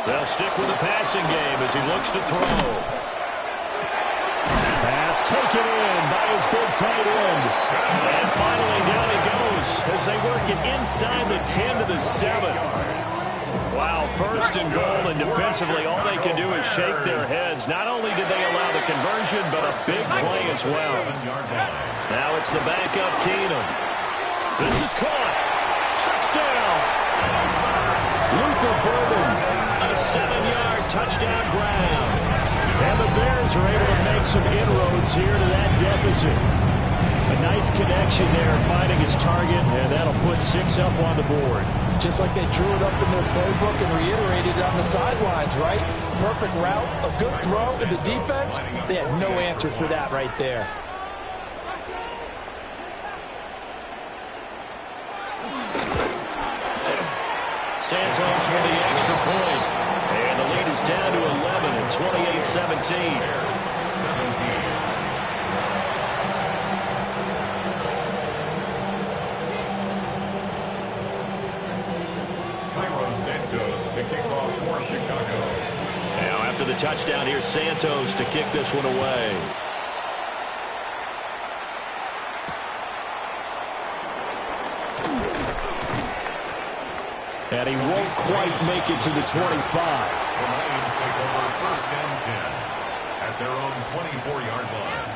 They'll stick with the passing game as he looks to throw. Pass taken in by his big tight end. And finally down he goes as they work it inside the 10 to the 7. Wow, 1st and goal, and defensively all they can do is shake their heads. Not only did they allow the conversion, but a big play as well. Now it's the backup Keenum. This is caught. Touchdown. Luther Burden, a 7-yard touchdown grab. And the Bears are able to make some inroads here to that deficit. A nice connection there, finding his target, and that'll put 6 up on the board. Just like they drew it up in their playbook and reiterated it on the sidelines, right? Perfect route, a good throw, and the defense, they had no answer for that right there. Santos with the extra point. And the lead is down to 11 at 28-17. Now after the touchdown, here's Santos to kick this one away. And he won't quite make it to the 25. The Lions take over 1st and 10 at their own 24-yard line.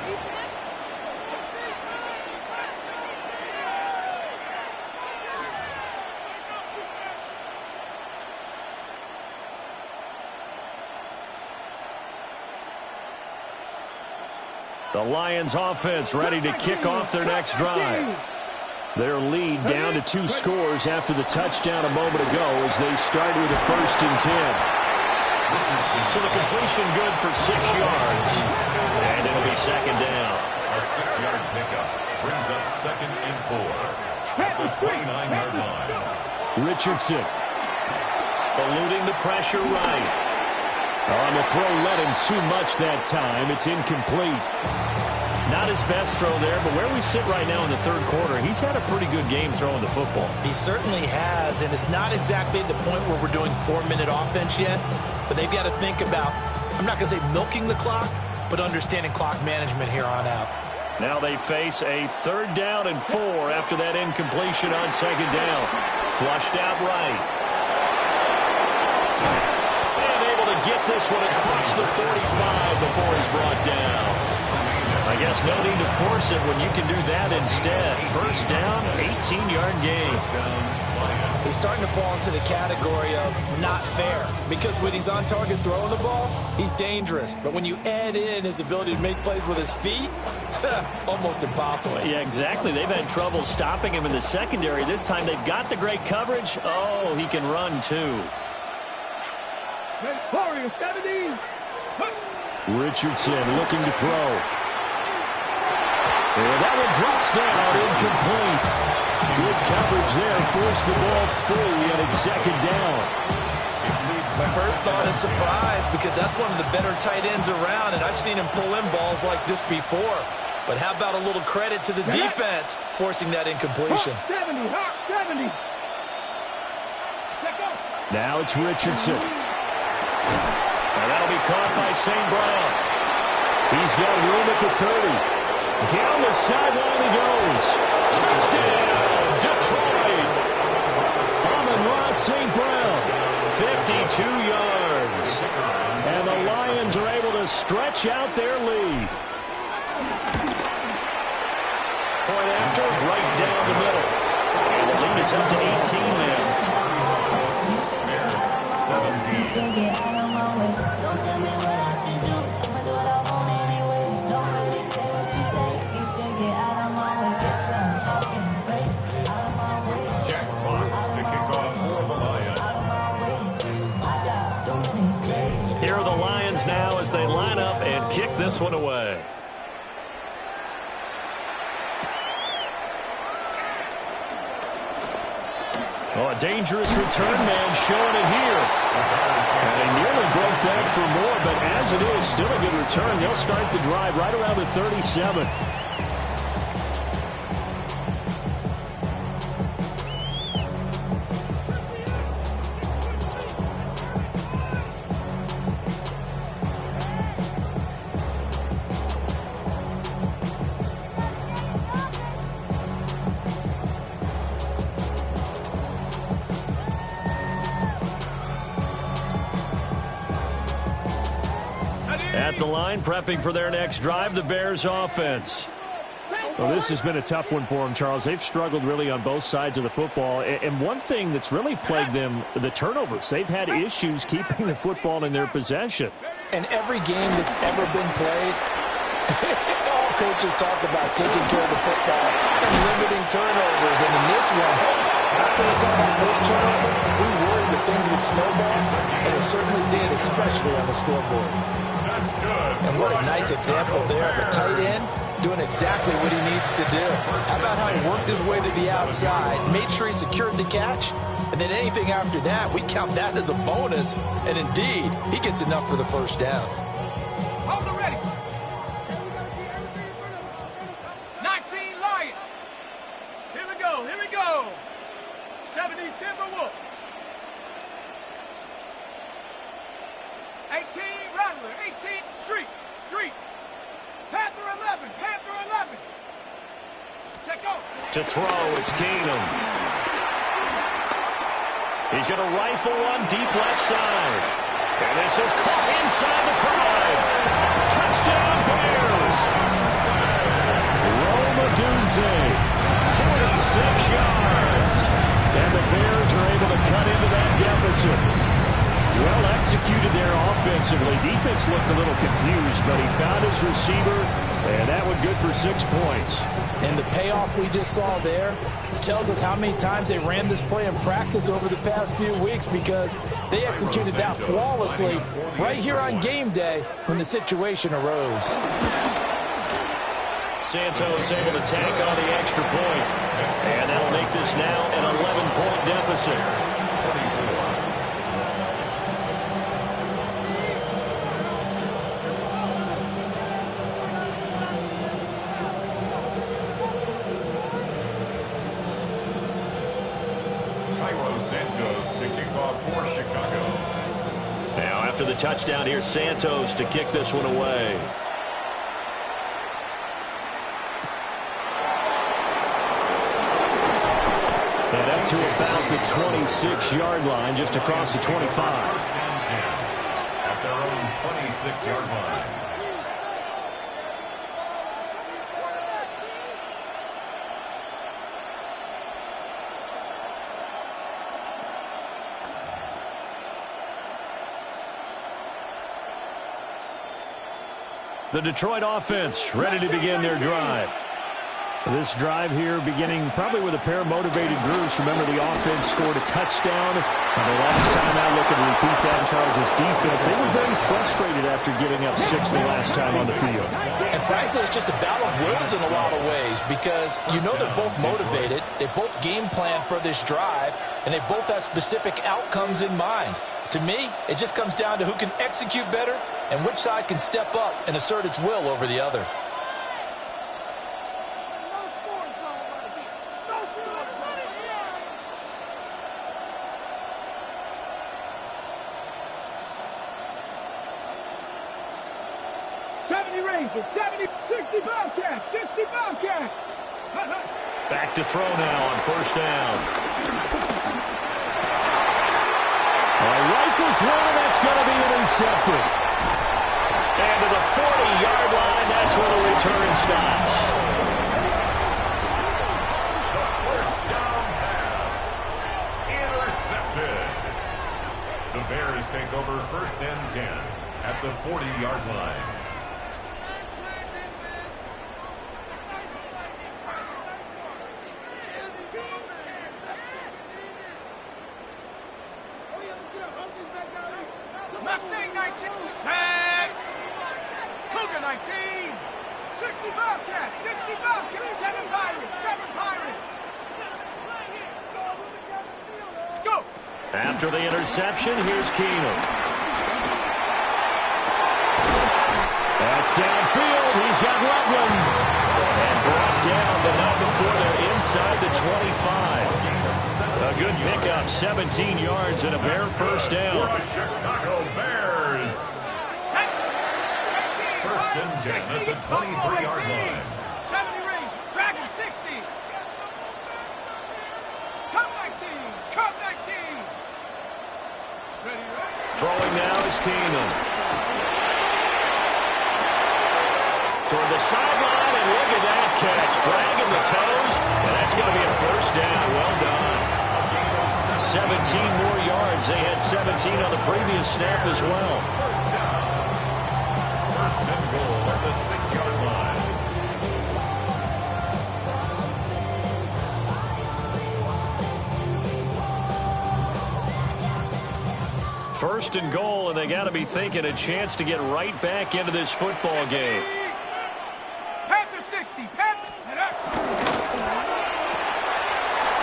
The Lions offense ready to kick off their next drive. Their lead down to 2 scores after the touchdown a moment ago as they start with a 1st and 10. So the completion good for 6 yards. And it'll be 2nd down. A 6-yard pickup brings up 2nd and 4 at the 29-yard line. Richardson eluding the pressure right. On the throw, let him too much that time. It's incomplete. Not his best throw there, but where we sit right now in the 3rd quarter, he's had a pretty good game throwing the football. He certainly has, and it's not exactly at the point where we're doing 4-minute offense yet, but they've got to think about, I'm not going to say milking the clock, but understanding clock management here on out. Now they face a 3rd down and 4 after that incompletion on 2nd down. Flushed out right. And able to get this one across the 45 before he's brought down. I guess no need to force it when you can do that instead. 1st down, 18-yard gain. He's starting to fall into the category of not fair, because when he's on target throwing the ball, he's dangerous. But when you add in his ability to make plays with his feet, almost impossible. Yeah, exactly. They've had trouble stopping him in the secondary. This time they've got the great coverage. Oh, he can run too. Warrior 70. Richardson looking to throw. And that one drops down, incomplete. Good coverage there, forced the ball free, and it's second down. My first thought is surprise, because that's one of the better tight ends around, and I've seen him pull in balls like this before. But how about a little credit to the defense forcing that incompletion? 70, 70. Now it's Richardson. And that'll be caught by St. Brown. He's got room at the 30. Down the sideline he goes. Touchdown, Detroit. Amon-Ra St. Brown, 52 yards. And the Lions are able to stretch out their lead. Point after, right down the middle. And the lead is up to 18 now. 17. Jack Fox to kick off for the Lions. Here are the Lions now as they line up and kick this one away. Oh, a dangerous return man showing it here. And they nearly broke that for more, but as it is, still a good return. They'll start the drive right around the 37. At the line, prepping for their next drive, the Bears offense. Well, this has been a tough one for them, Charles. They've struggled really on both sides of the football. And one thing that's really plagued them, the turnovers. They've had issues keeping the football in their possession. And every game that's ever been played, all coaches talk about taking care of the football and limiting turnovers. And in this one, after we saw that first turnover, we worried that things would snowball, and it certainly did, especially on the scoreboard. And what a nice example there of a tight end doing exactly what he needs to do. How about how he worked his way to the outside, made sure he secured the catch, and then anything after that, we count that as a bonus. And indeed, he gets enough for the first down. Hold it ready. 19 Lions. Here we go, here we go. 70 Timberwolf. 18 Rattler, 18 Street. Panther 11, Panther 11. Check out. To throw, it's Keenum. He's going to rifle one deep left side. And this is caught inside the 5. Touchdown, Bears. Rome Odunze, 46 yards. And the Bears are able to cut into that deficit. Well executed there offensively. Defense looked a little confused, but he found his receiver, and that one good for 6 points. And the payoff we just saw there tells us how many times they ran this play in practice over the past few weeks, because they executed that flawlessly right here on game day when the situation arose. Santos able to tack on the extra point, and that'll make this now an 11-point deficit. After the touchdown, here's Santos to kick this one away. And up to about the 26-yard line, just across the 25. At their own 26-yard line. The Detroit offense ready to begin their drive. This drive here beginning probably with a pair of motivated groups. Remember, the offense scored a touchdown. And the last time out, looking to repeat that, Charles' defense, they were very frustrated after giving up 6 the last time on the field. And frankly, it's just a battle of wills in a lot of ways because you know they're both motivated. They both game plan for this drive, and they both have specific outcomes in mind. To me, it just comes down to who can execute better and which side can step up and assert its will over the other. Rangers, 70, 60 Bobcats, 60 Bobcats. Back to throw now on first down. Rifles one, that's going to be intercepted. And to the 40-yard line, that's where the return stops. The first down pass. Intercepted. The Bears take over first and 10 at the 40-yard line. Mustang 19, set. Cougar 19, 60 Bobcats, 60 Bobcats, 7 Pirates, 7 Pirates. Scoop. After the interception, here's Keenum. That's downfield. He's got Loveland. And brought down, but not before they're inside the 25. A good pickup, 17 yards and a Bear first down. For Chicago Bears. First and 10 at the 23-yard line. 70 range, Dragon 60. Cup 19, Cup 19. Ready, right? Throwing now is Keenum. Toward the sideline, and look at that catch. Dragging the toes, and that's going to be a first down. Well done. 17 more yards. They had 17 on the previous snap as well. First down. First and goal at the 6-yard line. First and goal, and they got to be thinking a chance to get right back into this football game. Panther 60, Panther.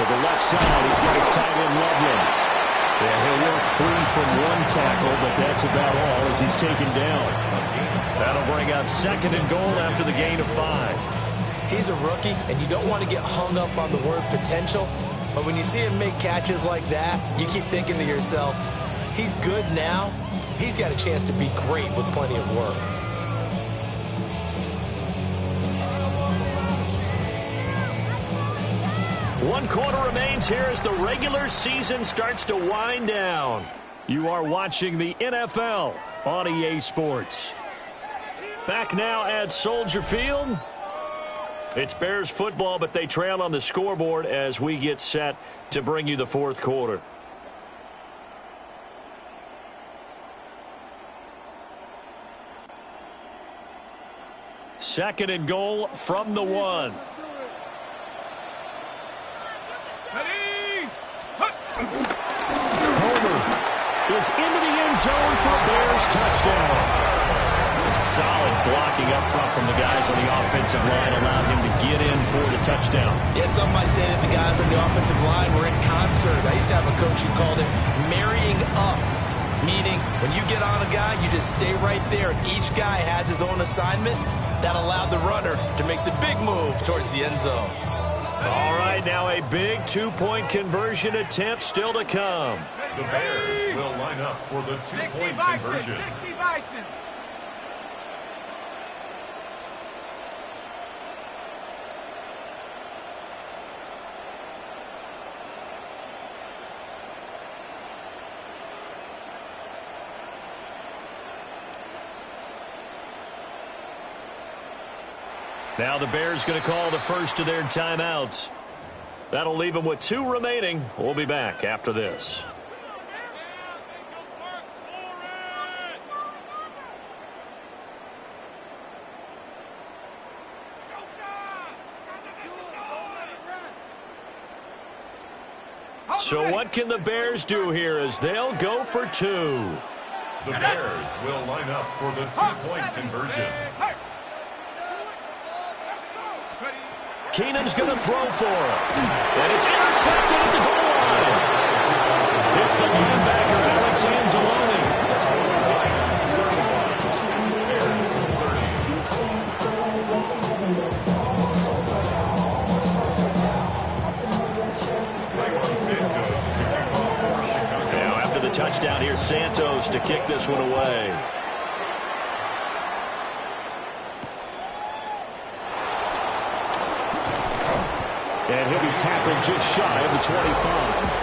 To the left side, he's got his tight end Loveland. Yeah, he'll work free from one tackle, but that's about all as he's taken down. That'll bring up second and goal after the gain of 5. He's a rookie, and you don't want to get hung up on the word potential, but when you see him make catches like that, you keep thinking to yourself, he's good now. He's got a chance to be great with plenty of work. One quarter remains here as the regular season starts to wind down. You are watching the NFL on EA Sports. Back now at Soldier Field. It's Bears football, but they trail on the scoreboard as we get set to bring you the fourth quarter. Second and goal from the 1. Homer is into the end zone for a Bears touchdown. Solid blocking up front from the guys on the offensive line allowed him to get in for the touchdown. Yeah, some might say that the guys on the offensive line were in concert. I used to have a coach who called it marrying up, meaning when you get on a guy, you just stay right there, and each guy has his own assignment. That allowed the runner to make the big move towards the end zone. All right, now a big two-point conversion attempt still to come. The Bears will line up for the two-point conversion. 60 Bison. Now the Bears going to call the first of their timeouts. That'll leave them with 2 remaining. We'll be back after this. So what can the Bears do here as they'll go for two? The Bears will line up for the two-point conversion. Keenum's going to throw for it. And it's intercepted at the goal line. It's the linebacker, Alex Anzalone. Now after the touchdown, here's Santos to kick this one away. And he'll be tackled just shy of the 25.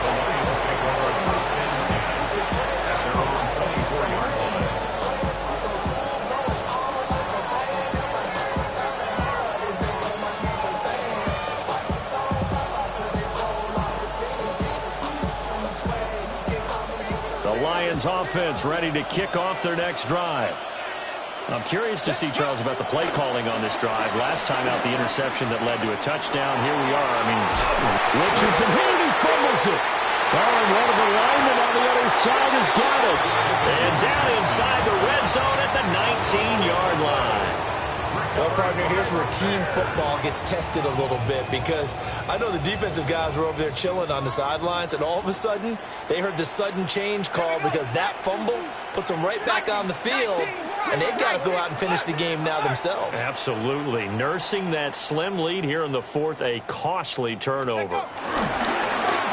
The Lions offense ready to kick off their next drive. I'm curious to see, Charles, about the play calling on this drive. Last time out, the interception that led to a touchdown. Here we are. I mean, Richardson here, and he fumbles it. Oh, and one of the linemen on the other side has got it. And down inside the red zone at the 19-yard line. Well, partner, here's where team football gets tested a little bit, because I know the defensive guys were over there chilling on the sidelines, and all of a sudden, they heard the sudden change call because that fumble puts them right back on the field, and they've got to go out and finish the game now themselves. Absolutely. Nursing that slim lead here in the fourth, a costly turnover.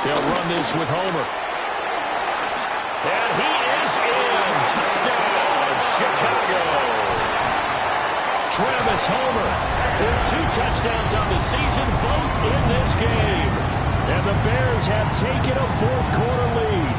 They'll run this with Homer. And he is in. Touchdown, Chicago. Travis Homer with 2 touchdowns on the season, both in this game. And the Bears have taken a fourth-quarter lead.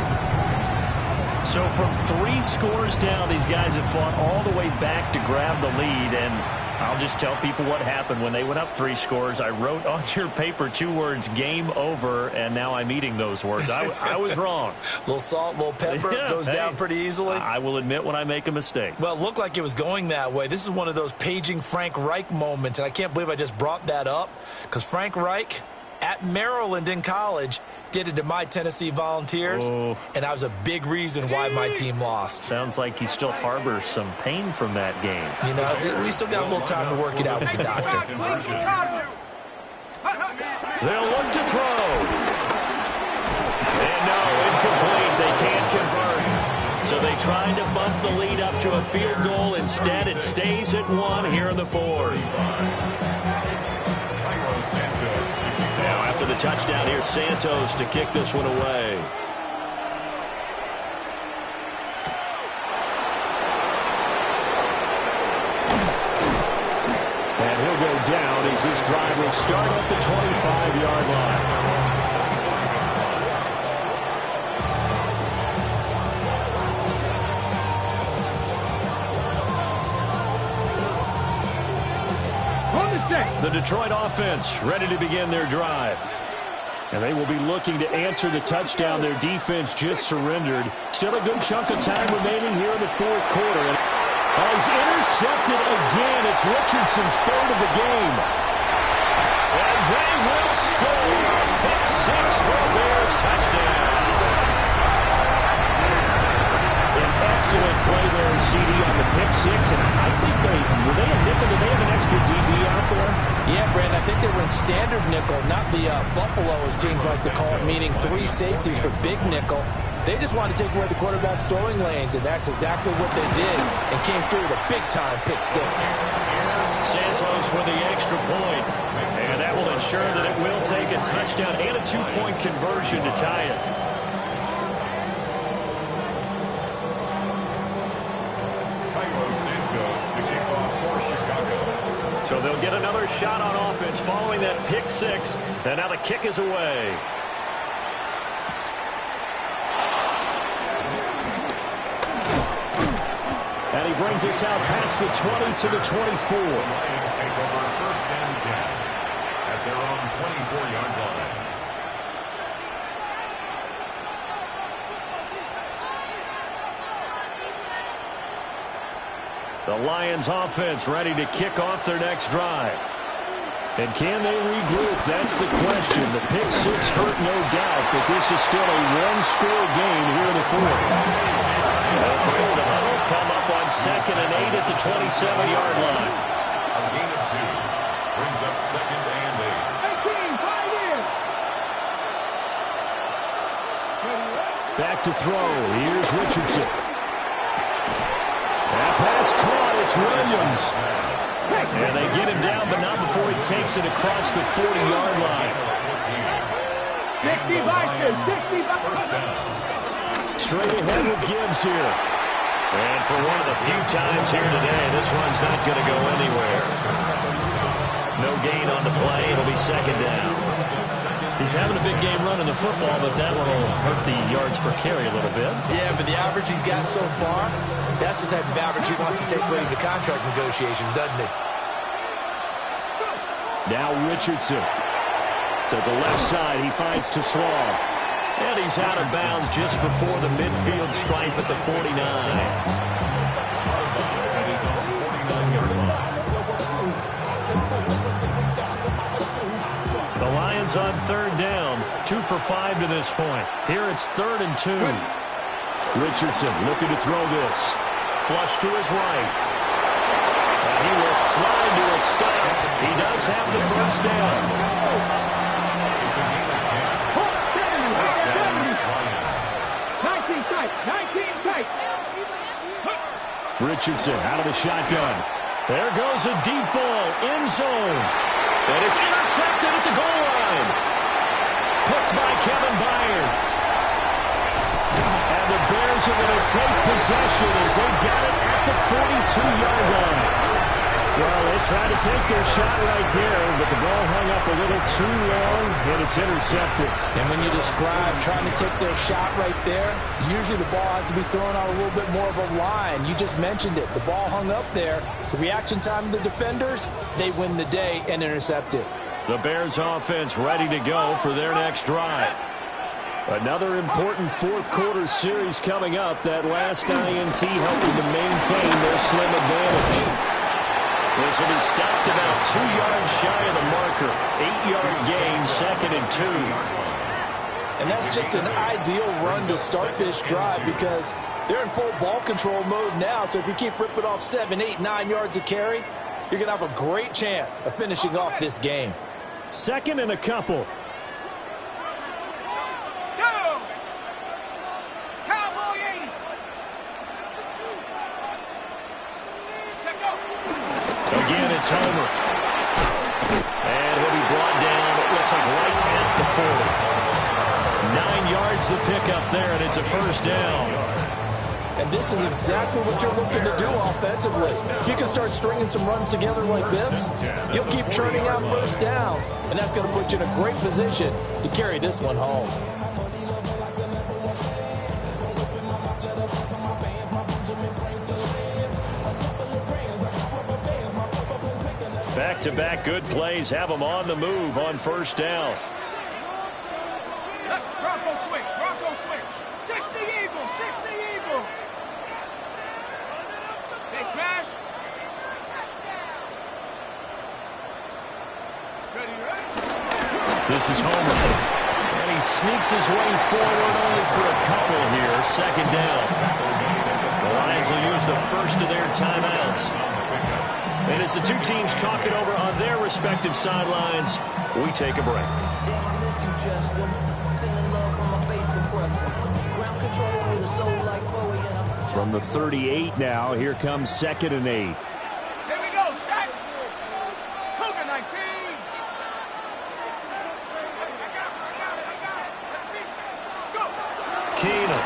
So from 3 scores down, these guys have fought all the way back to grab the lead. And I'll just tell people what happened when they went up 3 scores. I wrote on your paper 2 words, game over, and now I'm eating those words. I was wrong. A little salt, a little pepper, goes down pretty easily. I will admit when I make a mistake. Well, it looked like it was going that way. This is one of those paging Frank Reich moments, and I can't believe I just brought that up, because Frank Reich at Maryland in college did it to my Tennessee Volunteers, and that was a big reason why my team lost. Sounds like he still harbors some pain from that game. You know, we still got a little time to work it out with the doctor. They'll look to throw. And no, incomplete. They can't convert. So they tried to bump the lead up to a field goal. Instead, it stays at 1 here in the fourth. Now, after the touchdown, here's Santos to kick this one away. And he'll go down as this drive will start at the 25-yard line. The Detroit offense ready to begin their drive. And they will be looking to answer the touchdown their defense just surrendered. Still a good chunk of time remaining here in the fourth quarter. And he's intercepted again. It's Richardson's 3rd of the game. And they will score. Pick 6 for a Bears touchdown. An excellent play there, CD, on the pick 6. And I think were they a nickel? Did they have an extra DB out there? Yeah, Brandon, I think they were in standard nickel, not the Buffalo, as teams like to call it, meaning 3 safeties for big nickel. They just wanted to take away the quarterback's throwing lanes, and that's exactly what they did, and came through with a big-time pick 6. Santos with the extra point, and that will ensure that it will take a touchdown and a 2-point conversion to tie it. So they'll get another shot on offense following that pick 6, and now the kick is away. And he brings us out past the 20 to the 24. Lions take over 1st and 10 at their own 24-yard line. The Lions offense ready to kick off their next drive. And can they regroup? That's the question. The pick six hurt, no doubt, but this is still a one-score game here in the fourth. They'll break the huddle, come up on 2nd and 8 at the 27-yard line. A gain of 2 brings up 2nd and 8. 18, 5 in. Back to throw. Here's Richardson. That pass caught. It's Williams. And they get him down, but not before he takes it across the 40-yard line. 65. First down. Straight ahead with Gibbs here. And for one of the few times here today, this one's not going to go anywhere. No gain on the play. It'll be 2nd down. He's having a big game running the football, but that one will hurt the yards per carry a little bit. Yeah, but the average he's got so far, that's the type of average he wants to take away to contract negotiations, doesn't he? Now Richardson. To the left side, he finds Toussaint. And he's out of bounds just before the midfield stripe at the 49. The Lions on 3rd down. 2 for 5 to this point. Here it's 3rd and 2. Richardson looking to throw this. Flush to his right. And he will slide to a stop. He does have the first down. It's a gain of 10. First down, Lions. 19 tight. Richardson out of the shotgun. There goes a deep ball. End zone. And it's intercepted at the goal line. Picked by Kevin Byard. And the Bears are going to take possession as they got it at the 42-yard line. Well, they tried to take their shot right there, but the ball hung up a little too long, and it's intercepted. And when you describe trying to take their shot right there, usually the ball has to be thrown out a little bit more of a line. You just mentioned it. The ball hung up there. The reaction time of the defenders, they win the day and intercept it. The Bears offense ready to go for their next drive. Another important fourth-quarter series coming up. That last INT helping to maintain their slim advantage. This will be stopped about 2 yards shy of the marker. 8-yard gain, 2nd and 2. And that's just an ideal run to start this drive because they're in full ball control mode now. So if you keep ripping off 7, 8, 9 yards of carry, you're going to have a great chance of finishing off this game. 2nd and a couple. Again, it's Homer. And he'll be brought down, it looks like right at the 40. 9 yards the pickup there, and it's a first down. And this is exactly what you're looking to do offensively. If you can start stringing some runs together like this, you'll keep churning out first downs, and that's going to put you in a great position to carry this one home. Back-to-back good plays have them on the move on first down. Let's Bronco switch. 60 Eagle. They smash. Ready? This is Homer. And he sneaks his way forward only for a couple here. 2nd down. The Lions will use the first of their timeouts. And as the two teams talk it over on their respective sidelines, we take a break. From the 38 now, here comes 2nd and 8. Here we go, set. Cougar 19. Go. Keenum.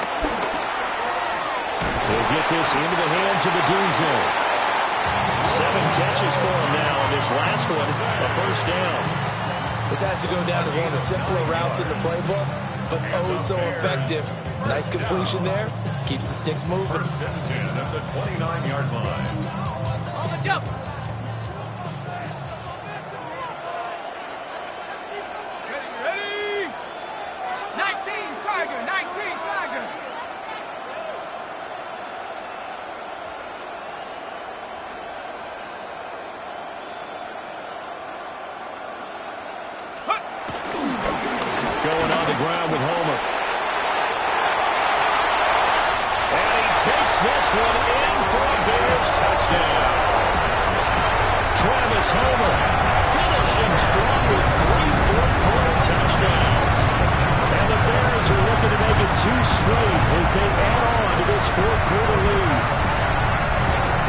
He'll get this into the hands of the Dunzo. 7 catches for him now, and this last one, a first down. This has to go down as one of the simpler routes in the playbook, but oh so effective. Nice completion there. Keeps the sticks moving. First and 10 at the 29-yard line. On the jump. Ready? 19 Tiger. going on the ground with Homer. And he takes this one in for a Bears touchdown. Travis Homer finishing strong with 3 fourth-quarter touchdowns. And the Bears are looking to make it 2 straight as they add on to this fourth-quarter lead.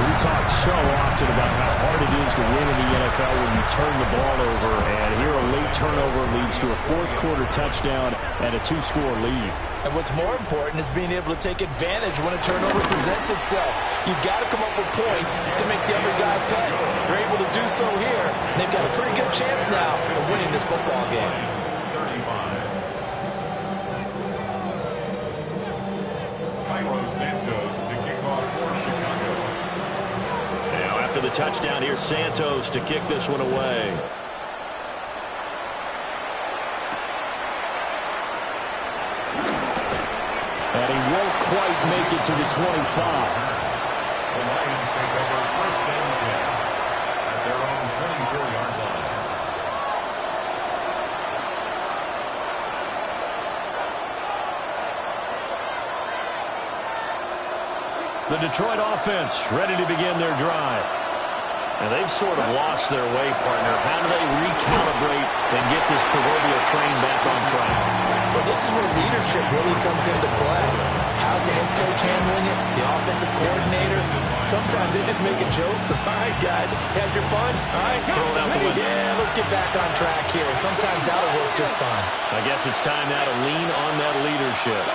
We talk so often about how hard it is to win in the NFL when you turn the ball over, and here a late turnover leads to a fourth-quarter touchdown and a 2-score lead. And what's more important is being able to take advantage when a turnover presents itself. You've got to come up with points to make the other guy pay. They're able to do so here. They've got a pretty good chance now of winning this football game. Santos to kick off for Chicago. Now after the touchdown, here's Santos to kick this one away. And he won't quite make it to the 25. The Lions take over first and 10 at their own 24-yard line. The Detroit offense ready to begin their drive. And they've sort of lost their way, partner. How do they recalibrate and get this proverbial train back on track? Well, this is where leadership really comes into play. How's the head coach handling it? The offensive coordinator? Sometimes they just make a joke. All right, guys, had your fun? All right, throw it out the window. Yeah, let's get back on track here. And sometimes that'll work just fine. I guess it's time now to lean on that leadership.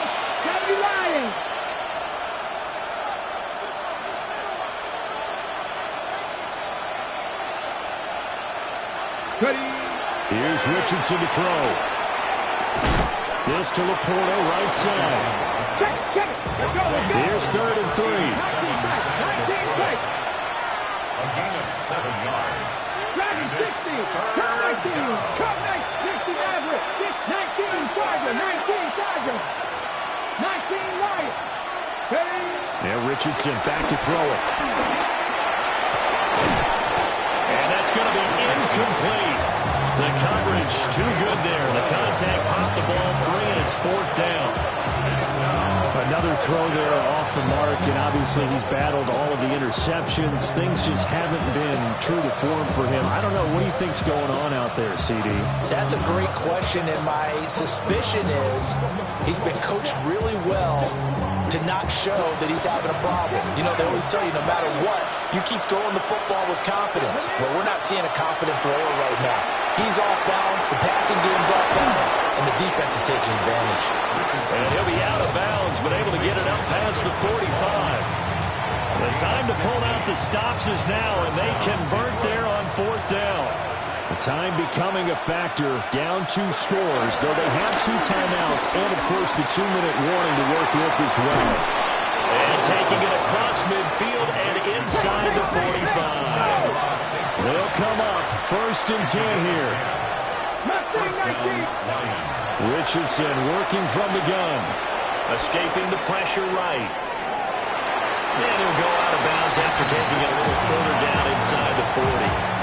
Here's Richardson to throw. This to Laporta, right side. Here's 3rd and 3. A gain of 7 yards. 60, come 19, come 60 average, 19 Charger, 19 Charger, 19 Lions. Now Richardson back to throw it. And that's going to be incomplete. The coverage too good there. The contact popped the ball free, and it's 4th down. Another throw there off the mark, and obviously he's battled all of the interceptions. Things just haven't been true to form for him. I don't know. What do you think's going on out there, CD? That's a great question, and my suspicion is he's been coached really well to not show that he's having a problem. You know, they always tell you no matter what, you keep throwing the football with confidence. Well, we're not seeing a confident thrower right now. He's off balance, the passing game's off balance, and the defense is taking advantage. And he'll be out of bounds, but able to get it up past the 45. The time to pull out the stops is now, and they convert there on 4th down. The time becoming a factor, down 2 scores, though they have 2 timeouts, and of course the 2-minute warning to work with as well. And taking it across midfield and inside the 45. They'll come up 1st and 10 here. Richardson working from the gun. Escaping the pressure right. And he'll go out of bounds after taking it a little further down inside the 40.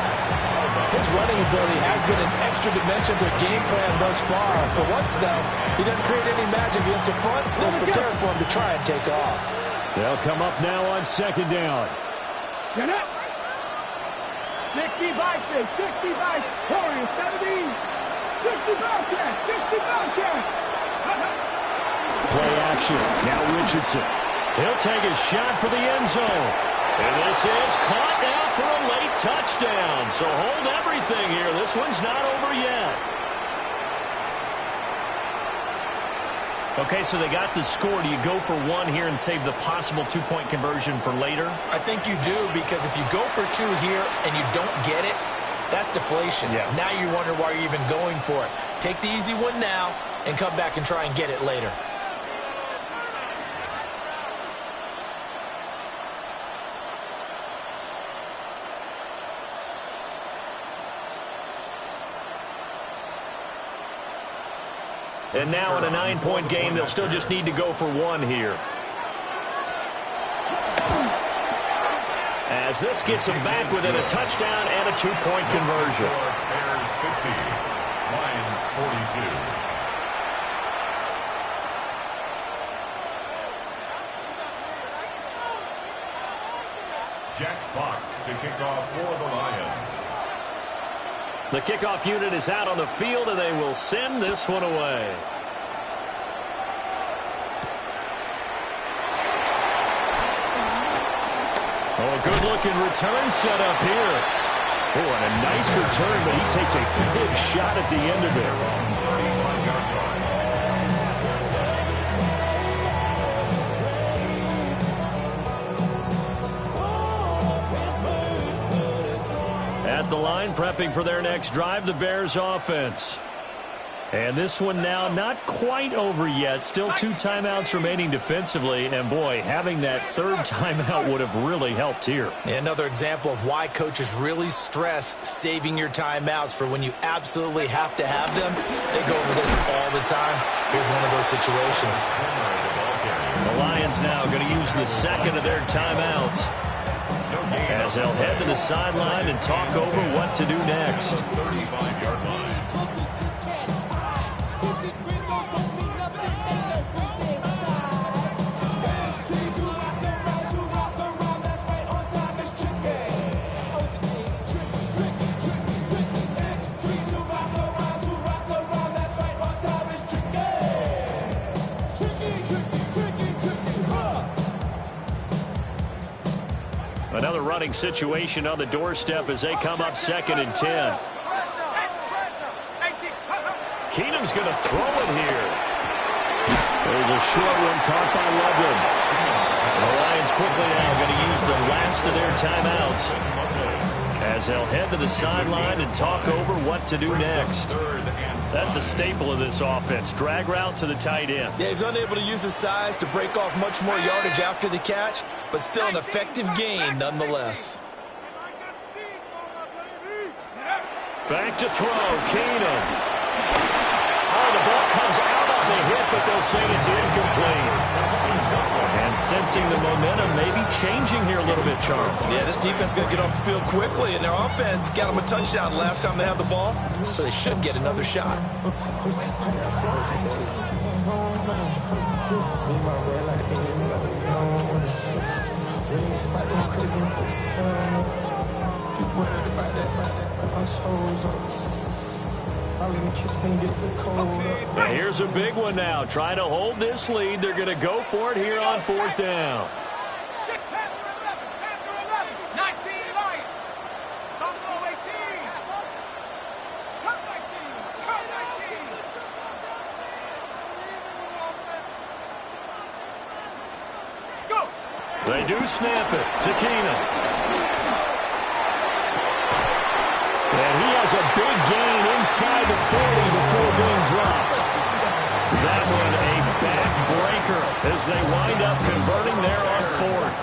His running ability has been an extra dimension to the game plan thus far. For once, though, he doesn't create any magic against the front. They're prepared for him to try and take off. They'll come up now on 2nd down. 60 Vikings, 60 Vikings, 70, 60 Bobcats, 60 Bobcats. Play action. Now Richardson. He'll take a shot for the end zone. And this is caught now for a late touchdown. So hold everything here. This one's not over yet. Okay, so they got the score. Do you go for 1 here and save the possible 2-point conversion for later? I think you do, because if you go for 2 here and you don't get it, that's deflation. Yeah. Now you wonder why you're even going for it. Take the easy one now and come back and try and get it later. And now in a 9-point game, they'll still just need to go for 1 here. As this gets them back within a touchdown and a 2-point conversion. Bears 50, Lions 42. Jack Fox to kick off for the Lions. The kickoff unit is out on the field, and they will send this one away. Oh, a good-looking return set up here. Oh, and a nice return, but he takes a big shot at the end of it. At the line, prepping for their next drive, the Bears offense. And this one now not quite over yet. Still 2 timeouts remaining defensively. And, boy, having that 3rd timeout would have really helped here. Another example of why coaches really stress saving your timeouts for when you absolutely have to have them. They go over this all the time. Here's one of those situations. The Lions now going to use the 2nd of their timeouts, as they'll head to the sideline and talk over what to do next. 35-yard line. Another running situation on the doorstep as they come up 2nd and 10. Keenum's going to throw it here. There's a short one caught by Loveland. The Lions quickly now going to use the last of their timeouts, as they'll head to the sideline and talk over what to do next. That's a staple of this offense. Drag route to the tight end. Yeah, he's unable to use his size to break off much more yardage after the catch, but still an effective gain nonetheless. Back to throw, Keenum. Oh, the ball comes out on the hit, but they'll say it's incomplete. And sensing the momentum maybe changing here a little bit, Charles. Yeah, this defense is going to get off the field quickly, and their offense got them a touchdown last time they had the ball, so they should get another shot. Now here's a big one now. Trying to hold this lead. They're going to go for it here on 4th down. 19 Lions. Buffalo 18. Cut 19. Cut 19. Let's go. They do snap it to Keenum. And he has a big gain inside the 40 before being dropped. That one a backbreaker as they wind up converting there on 4th.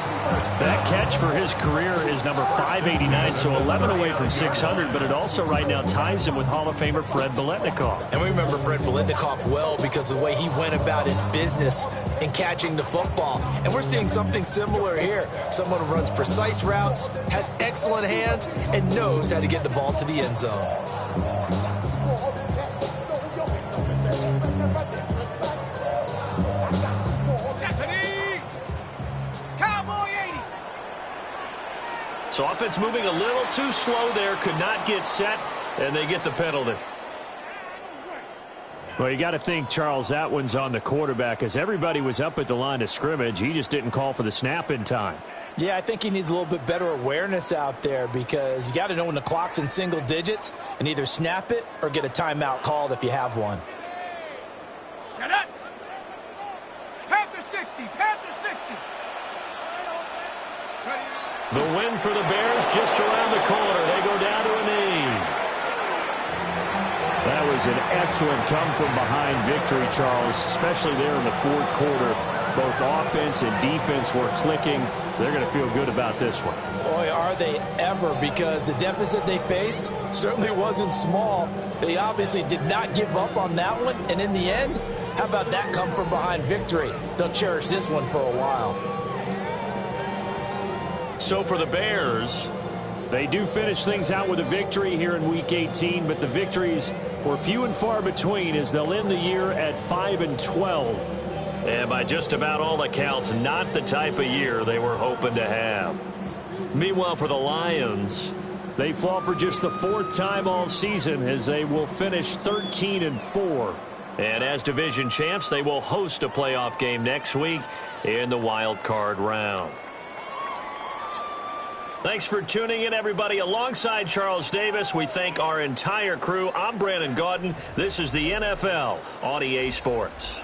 That catch for his career is number 589, so 11 away from 600, but it also right now ties him with Hall of Famer Fred Biletnikoff. And we remember Fred Biletnikoff well because of the way he went about his business in catching the football. And we're seeing something similar here. Someone who runs precise routes, has excellent hands, and knows how to get the ball to the end zone. So offense moving a little too slow there, could not get set, and they get the penalty. Well, you got to think, Charles, that one's on the quarterback, as everybody was up at the line of scrimmage. He just didn't call for the snap in time. Yeah, I think he needs a little bit better awareness out there, because you got to know when the clock's in single digits and either snap it or get a timeout called if you have one. Shut up. Panther 60. Panther 60. The win for the Bears just around the corner. They go down to a knee. That was an excellent come-from-behind victory, Charles, especially there in the 4th quarter. Both offense and defense were clicking. They're going to feel good about this one. Boy, are they ever, because the deficit they faced certainly wasn't small. They obviously did not give up on that one, and in the end, how about that come-from-behind victory? They'll cherish this one for a while. So for the Bears, they do finish things out with a victory here in Week 18, but the victories were few and far between as they'll end the year at 5-12. And by just about all accounts, not the type of year they were hoping to have. Meanwhile, for the Lions, they fall for just the 4th time all season as they will finish 13-4. And as division champs, they will host a playoff game next week in the wild card round. Thanks for tuning in, everybody. Alongside Charles Davis, we thank our entire crew. I'm Brandon Gaudin. This is the NFL on EA Sports.